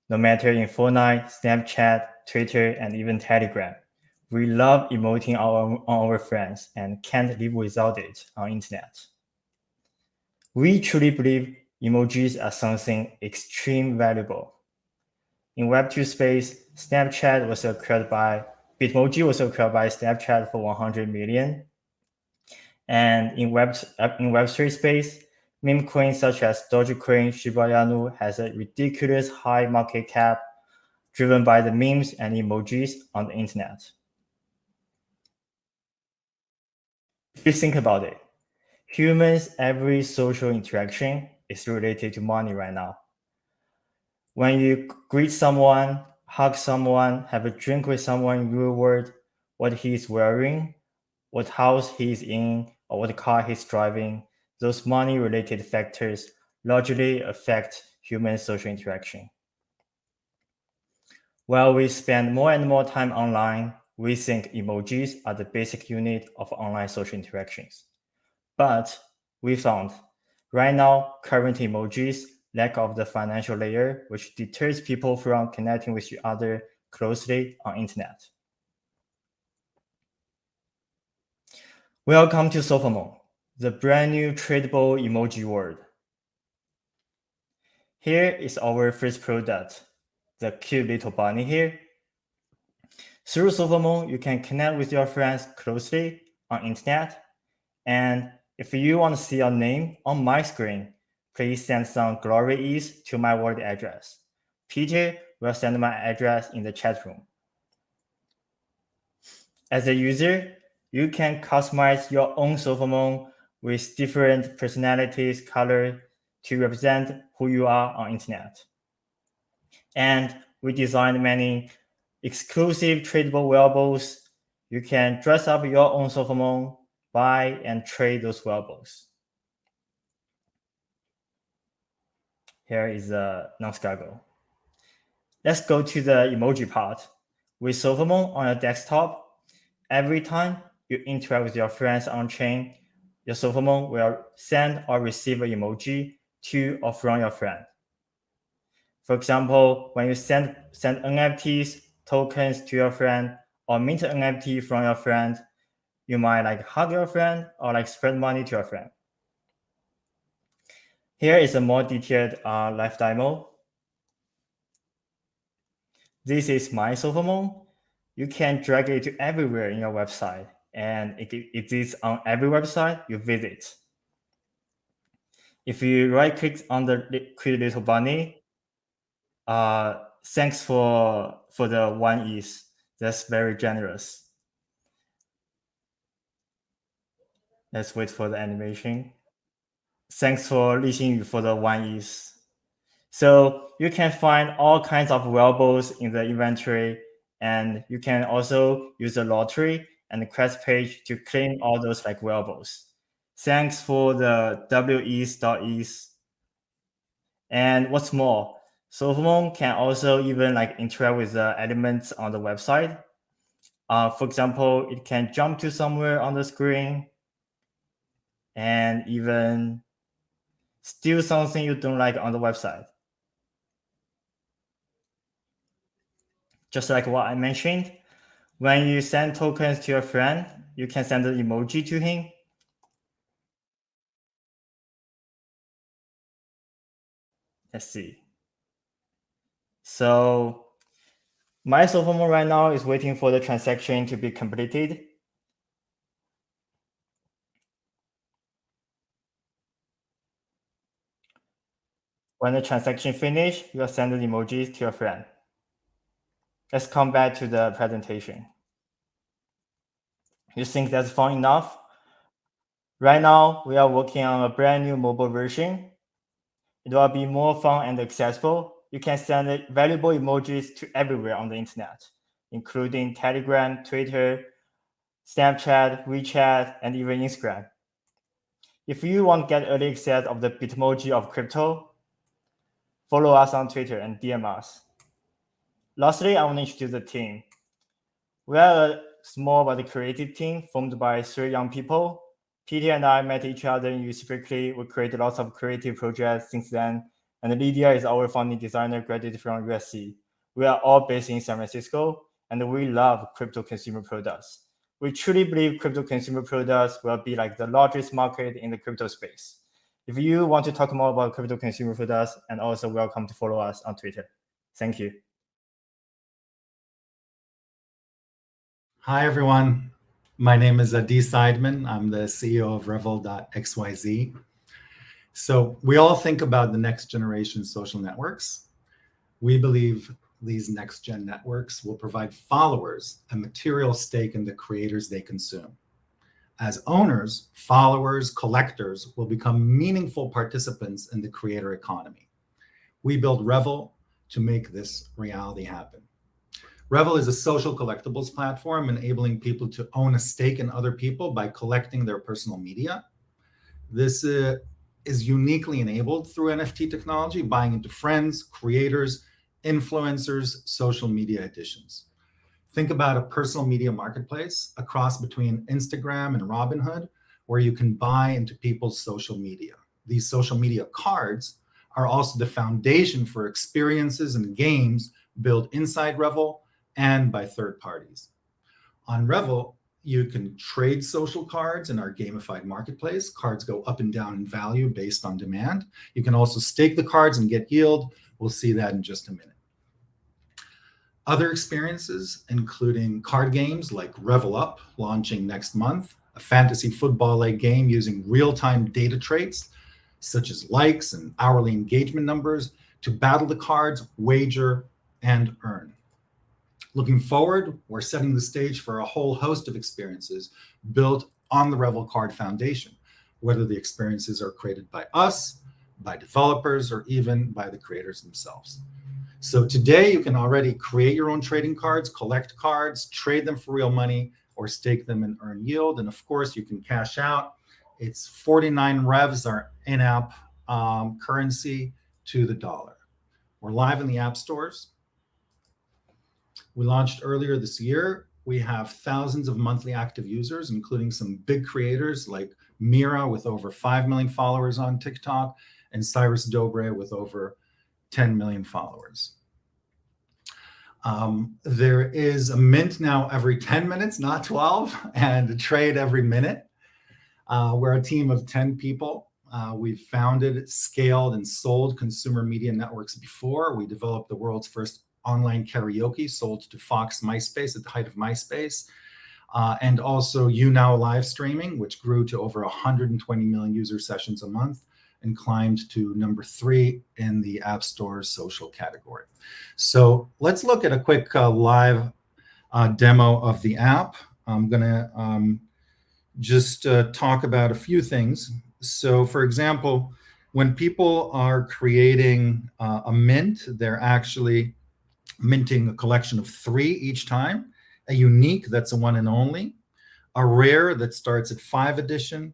No matter in Fortnite, Snapchat, Twitter, and even Telegram. We love emoting on our friends and can't live without it on internet. We truly believe emojis are something extremely valuable. In Web2 space, Snapchat was acquired by Bitmoji was acquired by Snapchat for 100 million. And in Web3 space, meme coins such as Dogecoin, Shiba Inu has a ridiculous high market cap driven by the memes and emojis on the internet. If you think about it, humans' every social interaction is related to money right now. When you greet someone, hug someone, have a drink with someone in real world, what he's wearing, what house he's in, or what car he's driving, those money-related factors largely affect human social interaction. While we spend more and more time online, we think emojis are the basic unit of online social interactions. But we found right now, current emojis lack of the financial layer, which deters people from connecting with each other closely on internet. Welcome to Sophomon, the brand new tradable emoji world. Here is our first product, the cute little bunny here. Through Sophomon, you can connect with your friends closely on internet. And if you want to see your name on my screen, please send some glory ease to my wallet address. Peter will send my address in the chat room. As a user, you can customize your own Sophomon with different personalities, color to represent who you are on internet. And we designed many exclusive tradable wearables. You can dress up your own Sophomon, buy and trade those wearables. Here is a non-struggle. Let's go to the emoji part. With Sophomon on your desktop, every time you interact with your friends on chain, your Sophomon will send or receive an emoji to or from your friend. For example, when you send NFTs, tokens to your friend, or mint an NFT from your friend, you might like hug your friend or like spread money to your friend. Here is a more detailed live demo. This is my Sophomon. You can drag it to everywhere in your website, and it is on every website you visit. If you right-click on the cute little bunny, thanks for the 1 ETH. That's very generous. Let's wait for the animation. Thanks for listening for the 1 ETH. So you can find all kinds of wearables in the inventory, and you can also use the lottery and the quest page to claim all those like wearables. Thanks for the WEs.es. And what's more, Sofamon can also even like interact with the elements on the website. For example, it can jump to somewhere on the screen and even steal something you don't like on the website. Just like what I mentioned, when you send tokens to your friend, you can send an emoji to him. Let's see. So my Sofamon right now is waiting for the transaction to be completed. When the transaction finishes, you'll send the emojis to your friend. Let's come back to the presentation. You think that's fun enough? Right now, we are working on a brand new mobile version. It will be more fun and accessible. You can send valuable emojis to everywhere on the internet, including Telegram, Twitter, Snapchat, WeChat, and even Instagram. If you want to get early access of the Bitmoji of crypto, follow us on Twitter and DM us. Lastly, I want to introduce the team. We are a small but creative team formed by 3 young people. Peter and I met each other in UC Berkeley. We created lots of creative projects since then. And Lydia is our founding designer, graduated from USC. We are all based in San Francisco, and we love crypto consumer products. We truly believe crypto consumer products will be like the largest market in the crypto space. If you want to talk more about crypto consumer products, and also welcome to follow us on Twitter. Thank you. Hi, everyone. My name is Adi Seidman. I'm the CEO of Revel.xyz. So we all think about the next generation social networks. We believe these next gen networks will provide followers a material stake in the creators they consume. As owners, followers, collectors will become meaningful participants in the creator economy. We build Revel to make this reality happen. Revel is a social collectibles platform enabling people to own a stake in other people by collecting their personal media. This is uniquely enabled through NFT technology, buying into friends, creators, influencers, social media editions. Think about a personal media marketplace, a cross between Instagram and Robinhood, where you can buy into people's social media. These social media cards are also the foundation for experiences and games built inside Revel and by third parties. On Revel, you can trade social cards in our gamified marketplace. Cards go up and down in value based on demand. You can also stake the cards and get yield. We'll see that in just a minute. Other experiences, including card games like Revel Up, launching next month, a fantasy football-like game using real-time data traits, such as likes and hourly engagement numbers, to battle the cards, wager, and earn. Looking forward, we're setting the stage for a whole host of experiences built on the Revel Card Foundation, whether the experiences are created by us, by developers, or even by the creators themselves. So today you can already create your own trading cards, collect cards, trade them for real money, or stake them and earn yield. And of course, you can cash out. It's 49 revs, our in-app currency to the dollar. We're live in the app stores. We launched earlier this year. We have thousands of monthly active users, including some big creators like Mira with over 5 million followers on TikTok and Cyrus Dobre with over 10 million followers. There is a mint now every 10 minutes, not 12, and a trade every minute. We're a team of 10 people. We've founded, scaled, and sold consumer media networks before. We developed the world's first online karaoke, sold to Fox MySpace at the height of MySpace, and also YouNow live streaming, which grew to over 120 million user sessions a month and climbed to number 3 in the App Store's social category. So let's look at a quick live demo of the app. I'm gonna just talk about a few things. So for example, when people are creating a mint, they're actually minting a collection of 3 each time, a unique that's a one and only, a rare that starts at 5 edition,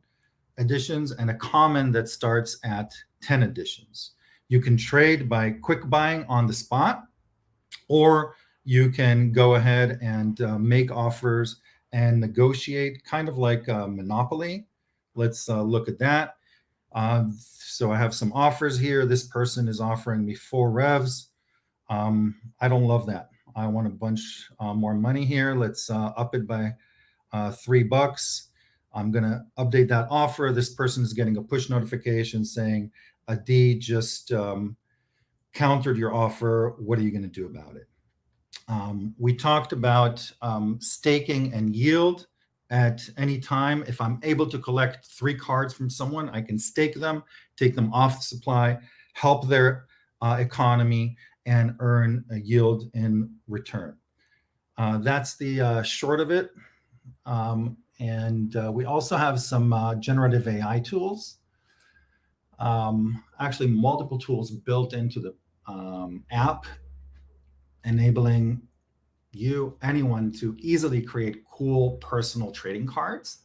editions and a common that starts at 10 editions. You can trade by quick buying on the spot, or you can go ahead and make offers and negotiate, kind of like Monopoly. Let's look at that. So I have some offers here. This person is offering me 4 revs. I don't love that. I want a bunch more money here. Let's up it by $3. I'm going to update that offer. This person is getting a push notification saying, Adi just countered your offer. What are you going to do about it? We talked about staking and yield. At any time, if I'm able to collect 3 cards from someone, I can stake them, take them off the supply, help their economy, and earn a yield in return. That's the short of it. And we also have some generative AI tools. Actually, multiple tools built into the app, enabling anyone to easily create cool personal trading cards.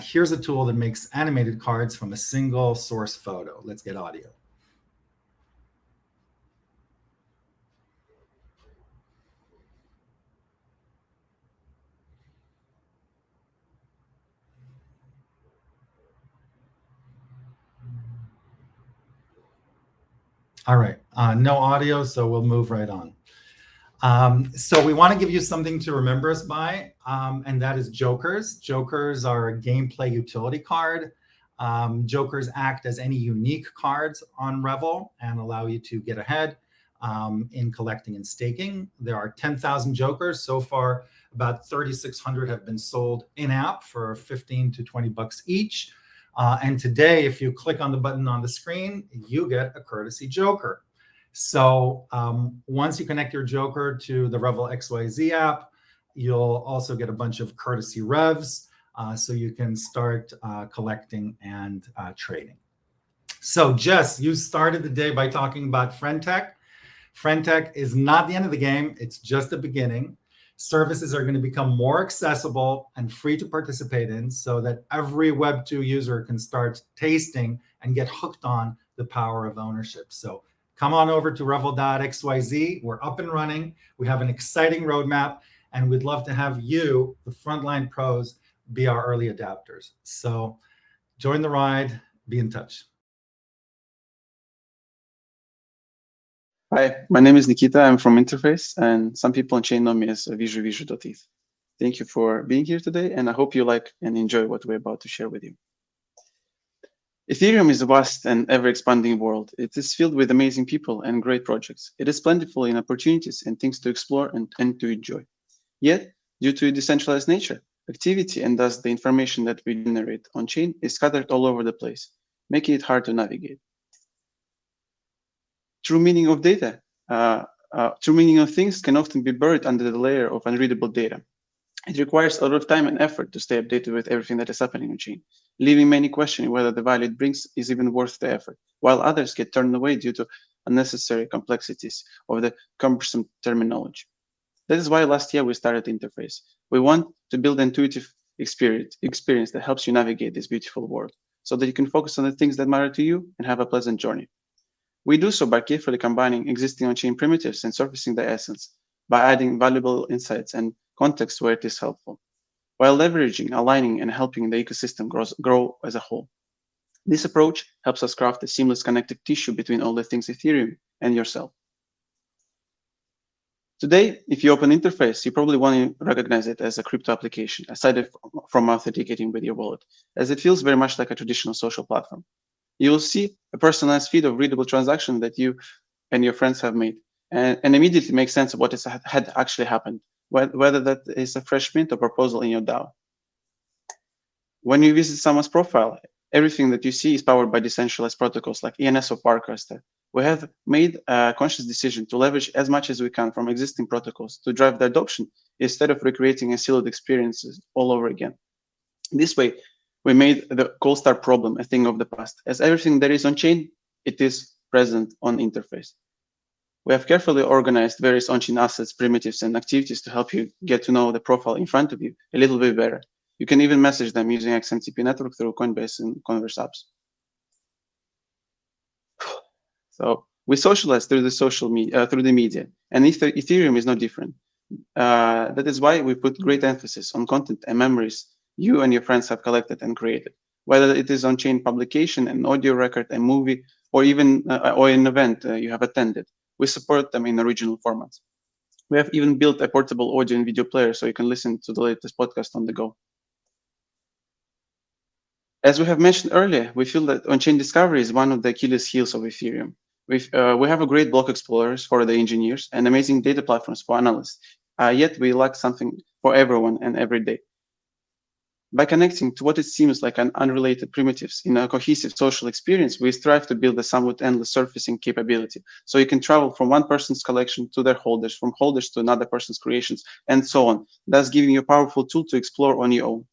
Here's a tool that makes animated cards from a single source photo. Let's get audio. All right, no audio, so we'll move right on. So we want to give you something to remember us by, and that is jokers. Jokers are a gameplay utility card. Jokers act as any unique cards on Revel and allow you to get ahead in collecting and staking. There are 10,000 jokers. So far, about 3,600 have been sold in-app for 15 to 20 bucks each. And today, if you click on the button on the screen, you get a courtesy joker. So once you connect your Joker to the Revel XYZ app, you'll also get a bunch of courtesy revs, so you can start collecting and trading. So Jess, you started the day by talking about FriendTech. FriendTech is not the end of the game. It's just the beginning. Services are going to become more accessible and free to participate in so that every Web2 user can start tasting and get hooked on the power of ownership. So come on over to revel.xyz. We're up and running. We have an exciting roadmap, and we'd love to have you, the frontline pros, be our early adapters. So join the ride. Be in touch. Hi, my name is Nikita. I'm from Interface, and some people on chain know me as visual.eth. Thank you for being here today, and I hope you like and enjoy what we're about to share with you. Ethereum is a vast and ever-expanding world. It is filled with amazing people and great projects. It is plentiful in opportunities and things to explore and to enjoy. Yet, due to its decentralized nature, activity and thus the information that we generate on-chain is scattered all over the place, making it hard to navigate. True meaning of data, true meaning of things can often be buried under the layer of unreadable data. It requires a lot of time and effort to stay updated with everything that is happening on chain, leaving many questioning whether the value it brings is even worth the effort, while others get turned away due to unnecessary complexities of the cumbersome terminology. That is why last year we started Interface. We want to build an intuitive experience that helps you navigate this beautiful world, so that you can focus on the things that matter to you and have a pleasant journey. We do so by carefully combining existing on-chain primitives and surfacing their essence, by adding valuable insights and context where it is helpful, while leveraging, aligning, and helping the ecosystem grow as a whole. This approach helps us craft a seamless connective tissue between all the things Ethereum and yourself. Today, if you open Interface, you probably want to recognize it as a crypto application, aside from authenticating with your wallet, as it feels very much like a traditional social platform. You will see a personalized feed of readable transactions that you and your friends have made, and immediately make sense of what had actually happened, whether that is a fresh mint or proposal in your DAO. When you visit someone's profile, everything that you see is powered by decentralized protocols like ENS or Parcrest. We have made a conscious decision to leverage as much as we can from existing protocols to drive the adoption instead of recreating a siloed experiences all over again. This way, we made the cold start problem a thing of the past, as everything that is on chain, it is present on Interface. We have carefully organized various on-chain assets, primitives, and activities to help you get to know the profile in front of you a little bit better. You can even message them using XMTP network through Coinbase and Converse apps. So we socialize through the social media, through the media, and Ethereum is no different. That is why we put great emphasis on content and memories you and your friends have collected and created, whether it is on-chain publication, an audio record, a movie, or even or an event you have attended. We support them in original formats. We have even built a portable audio and video player so you can listen to the latest podcast on the go. As we have mentioned earlier, we feel that on-chain discovery is one of the Achilles heels of Ethereum. We have a great block explorers for the engineers and amazing data platforms for analysts, yet we lack something for everyone and every day. By connecting to what it seems like an unrelated primitives in a cohesive social experience, we strive to build a somewhat endless surfacing capability. So you can travel from one person's collection to their holders, from holders to another person's creations, and so on, thus giving you a powerful tool to explore on your own.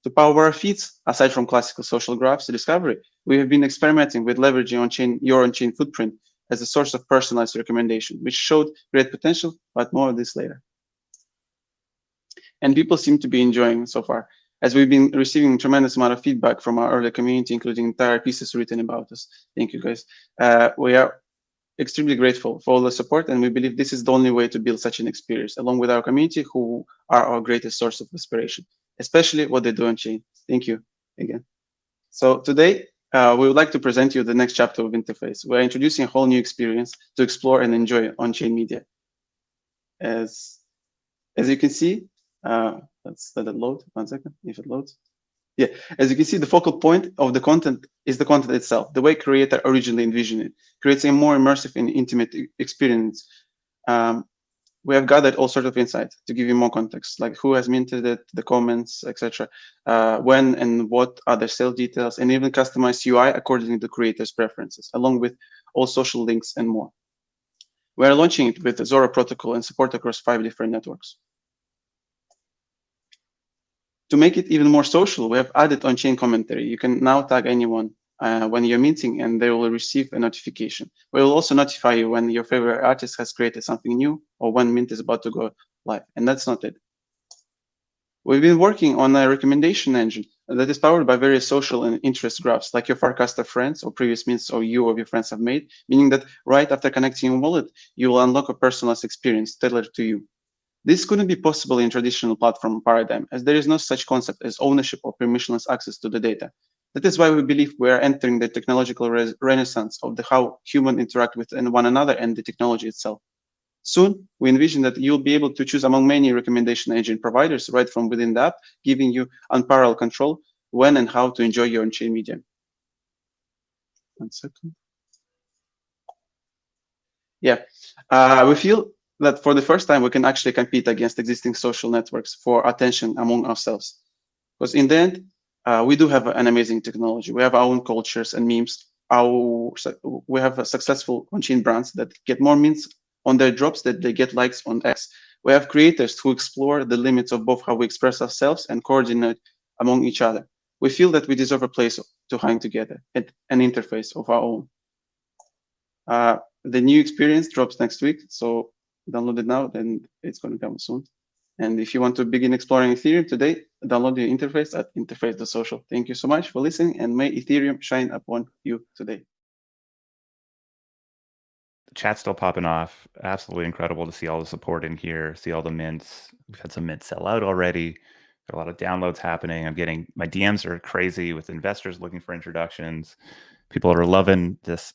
To power our feeds, aside from classical social graphs discovery, we have been experimenting with leveraging your on-chain footprint as a source of personalized recommendation, which showed great potential, but more of this later. And people seem to be enjoying so far, as we've been receiving a tremendous amount of feedback from our early community, including entire pieces written about us. Thank you, guys. We are extremely grateful for all the support, and we believe this is the only way to build such an experience, along with our community, who are our greatest source of inspiration, especially what they do on chain. Thank you again. So today, we would like to present you the next chapter of Interface. We're introducing a whole new experience to explore and enjoy on-chain media. As you can see, let's let it load, 1 second, if it loads. Yeah, as you can see, the focal point of the content is the content itself, the way creator originally envisioned it, creates a more immersive and intimate experience. We have gathered all sorts of insights to give you more context, like who has minted it, the comments, etc., when and what are their sale details, and even customized UI according to the creator's preferences, along with all social links and more. We are launching it with the Zora protocol and support across 5 different networks. To make it even more social, we have added on-chain commentary. You can now tag anyone when you're minting, and they will receive a notification. We will also notify you when your favorite artist has created something new or when mint is about to go live. And that's not it. We've been working on a recommendation engine that is powered by various social and interest graphs, like your Farcaster friends or previous mints or you or your friends have made, meaning that right after connecting your wallet, you will unlock a personalized experience tailored to you. This couldn't be possible in traditional platform paradigm, as there is no such concept as ownership or permissionless access to the data. That is why we believe we are entering the technological renaissance of how humans interact with one another and the technology itself. Soon, we envision that you'll be able to choose among many recommendation engine providers right from within the app, giving you unparalleled control when and how to enjoy your on-chain media. 1 second. Yeah, we feel that for the first time, we can actually compete against existing social networks for attention among ourselves. Because in the end, we do have an amazing technology. We have our own cultures and memes. We have a successful on-chain brands that get more mints on their drops than they get likes on X. We have creators who explore the limits of both how we express ourselves and coordinate among each other. We feel that we deserve a place to hang together and an interface of our own. The new experience drops next week, so download it now, then it's going to come soon. And if you want to begin exploring Ethereum today, download the interface at interface.social. Thank you so much for listening, and may Ethereum shine upon you today. The chat's still popping off. Absolutely incredible to see all the support in here, see all the mints. We've had some mints sell out already. Got a lot of downloads happening. My DMs are crazy with investors looking for introductions. People are loving this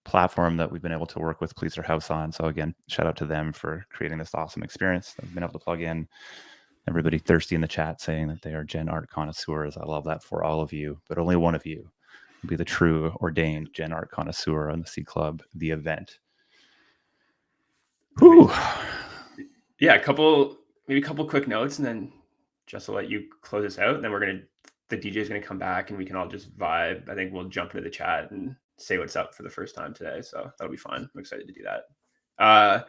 platform that we've been able to work with Pleaser House on. So again, shout out to them for creating this awesome experience that we've been able to plug in. Everybody thirsty in the chat saying that they are Gen Art connoisseurs. I love that for all of you, but only one of you will be the true ordained Gen Art connoisseur on the C Club, the event. Whew. Yeah, maybe a couple quick notes, and then just to let you close us out. And then the DJ is gonna come back, and we can all just vibe. I think we'll jump into the chat and say what's up for the first time today. So that'll be fun. I'm excited to do that.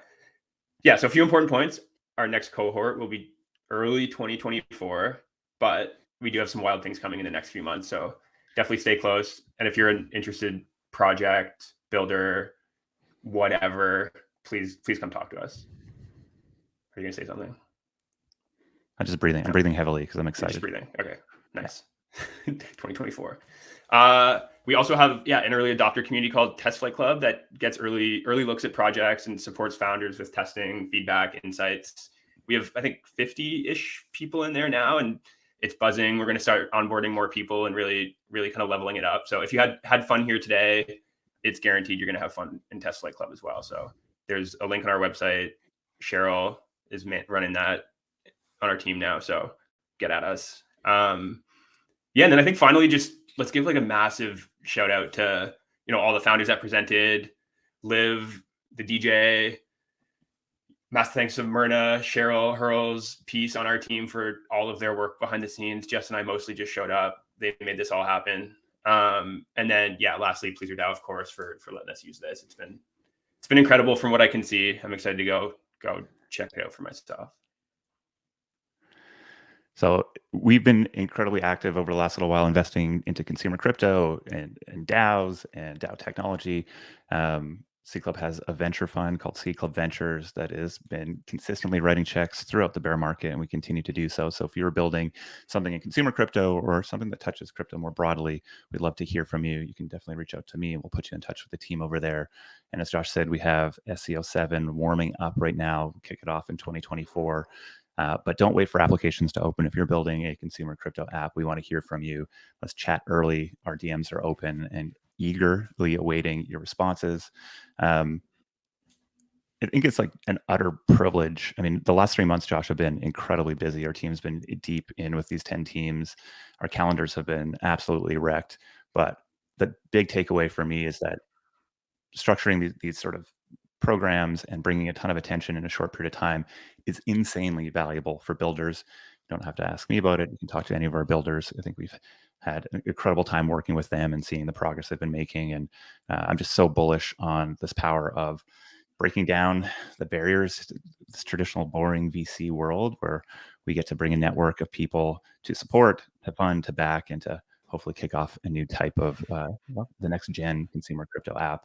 Yeah, so a few important points. Our next cohort will be early 2024, but we do have some wild things coming in the next few months. So definitely stay close. And if you're an interested project, builder, whatever, please come talk to us. Are you gonna say something? I'm just breathing. I'm breathing heavily because I'm You're excited. just breathing. Okay, nice. 2024. We also have an early adopter community called Test Flight Club that gets early looks at projects and supports founders with testing, feedback, insights. We have, I think, 50-ish people in there now, and it's buzzing. We're going to start onboarding more people and really kind of leveling it up. So if you had fun here today, it's guaranteed you're going to have fun in Test Flight Club as well. So there's a link on our website. Cheryl is running that on our team now. So get at us. And then I think finally, just let's give like a massive shout out to, all the founders that presented, Liv, the DJ. Massive thanks to Myrna, Cheryl, Hurls, Peace on our team for all of their work behind the scenes. Jess and I mostly just showed up. They made this all happen. And then, lastly, Pleaser DAO, of course, for letting us use this. It's been incredible from what I can see. I'm excited to go check it out for myself. So we've been incredibly active over the last little while, investing into consumer crypto and DAOs and DAO technology. C Club has a venture fund called C Club Ventures that has been consistently writing checks throughout the bear market, and we continue to do so. So if you're building something in consumer crypto or something that touches crypto more broadly, we'd love to hear from you. You can definitely reach out to me and we'll put you in touch with the team over there. And as Josh said, we have SC07 warming up right now, kick it off in 2024. But don't wait for applications to open. If you're building a consumer crypto app, we want to hear from you. Let's chat early. Our DMs are open and eagerly awaiting your responses. I think it's like an utter privilege. I mean, the last 3 months, Josh, have been incredibly busy. Our team's been deep in with these 10 teams. Our calendars have been absolutely wrecked. But the big takeaway for me is that structuring these sort of programs and bringing a ton of attention in a short period of time is insanely valuable for builders. You don't have to ask me about it. You can talk to any of our builders. I think we've had an incredible time working with them and seeing the progress they've been making. And I'm just so bullish on this power of breaking down the barriers to this traditional boring VC world where we get to bring a network of people to support, to fund, to back, and to hopefully kick off a new type of the next gen consumer crypto app.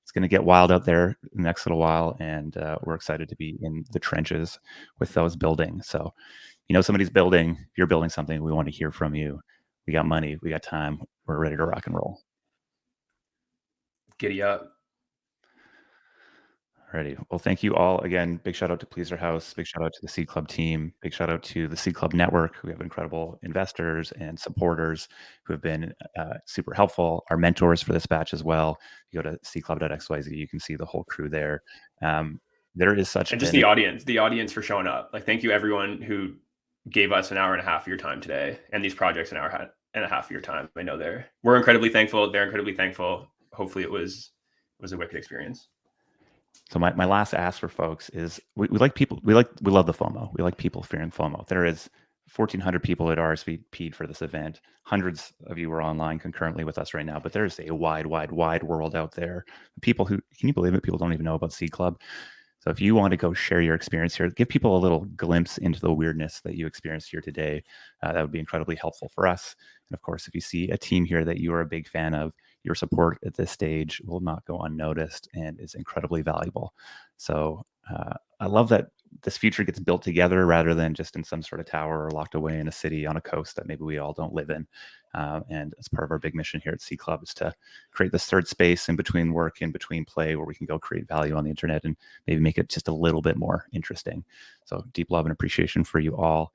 It's going to get wild out there the next little while, and we're excited to be in the trenches with those building. So, somebody's building, if you're building something, we want to hear from you. We got money, we got time, we're ready to rock and roll. Giddy up. Alrighty. Well, thank you all again. Big shout out to Pleaser House. Big shout out to the C Club team. Big shout out to the C Club network. We have incredible investors and supporters who have been super helpful. Our mentors for this batch as well. You go to cclub.xyz, you can see the whole crew there. There is such and just the audience for showing up. Like, thank you everyone who gave us an hour and a half of your time today, and these projects an hour and a half of your time. I know we're incredibly thankful. They're incredibly thankful. Hopefully, it was a wicked experience. So my last ask for folks is we like people. We love the FOMO. We like people fearing FOMO. There is 1,400 people at RSVP'd for this event. Hundreds of you are online concurrently with us right now, but there's a wide world out there. People who, can you believe it? People don't even know about C Club. So if you want to go share your experience here, give people a little glimpse into the weirdness that you experienced here today. That would be incredibly helpful for us. And of course, if you see a team here that you are a big fan of, your support at this stage will not go unnoticed and is incredibly valuable. So I love that this future gets built together rather than just in some sort of tower or locked away in a city on a coast that maybe we all don't live in. And as part of our big mission here at C Club is to create this third space in between work, in between play, where we can go create value on the internet and maybe make it just a little bit more interesting. So deep love and appreciation for you all.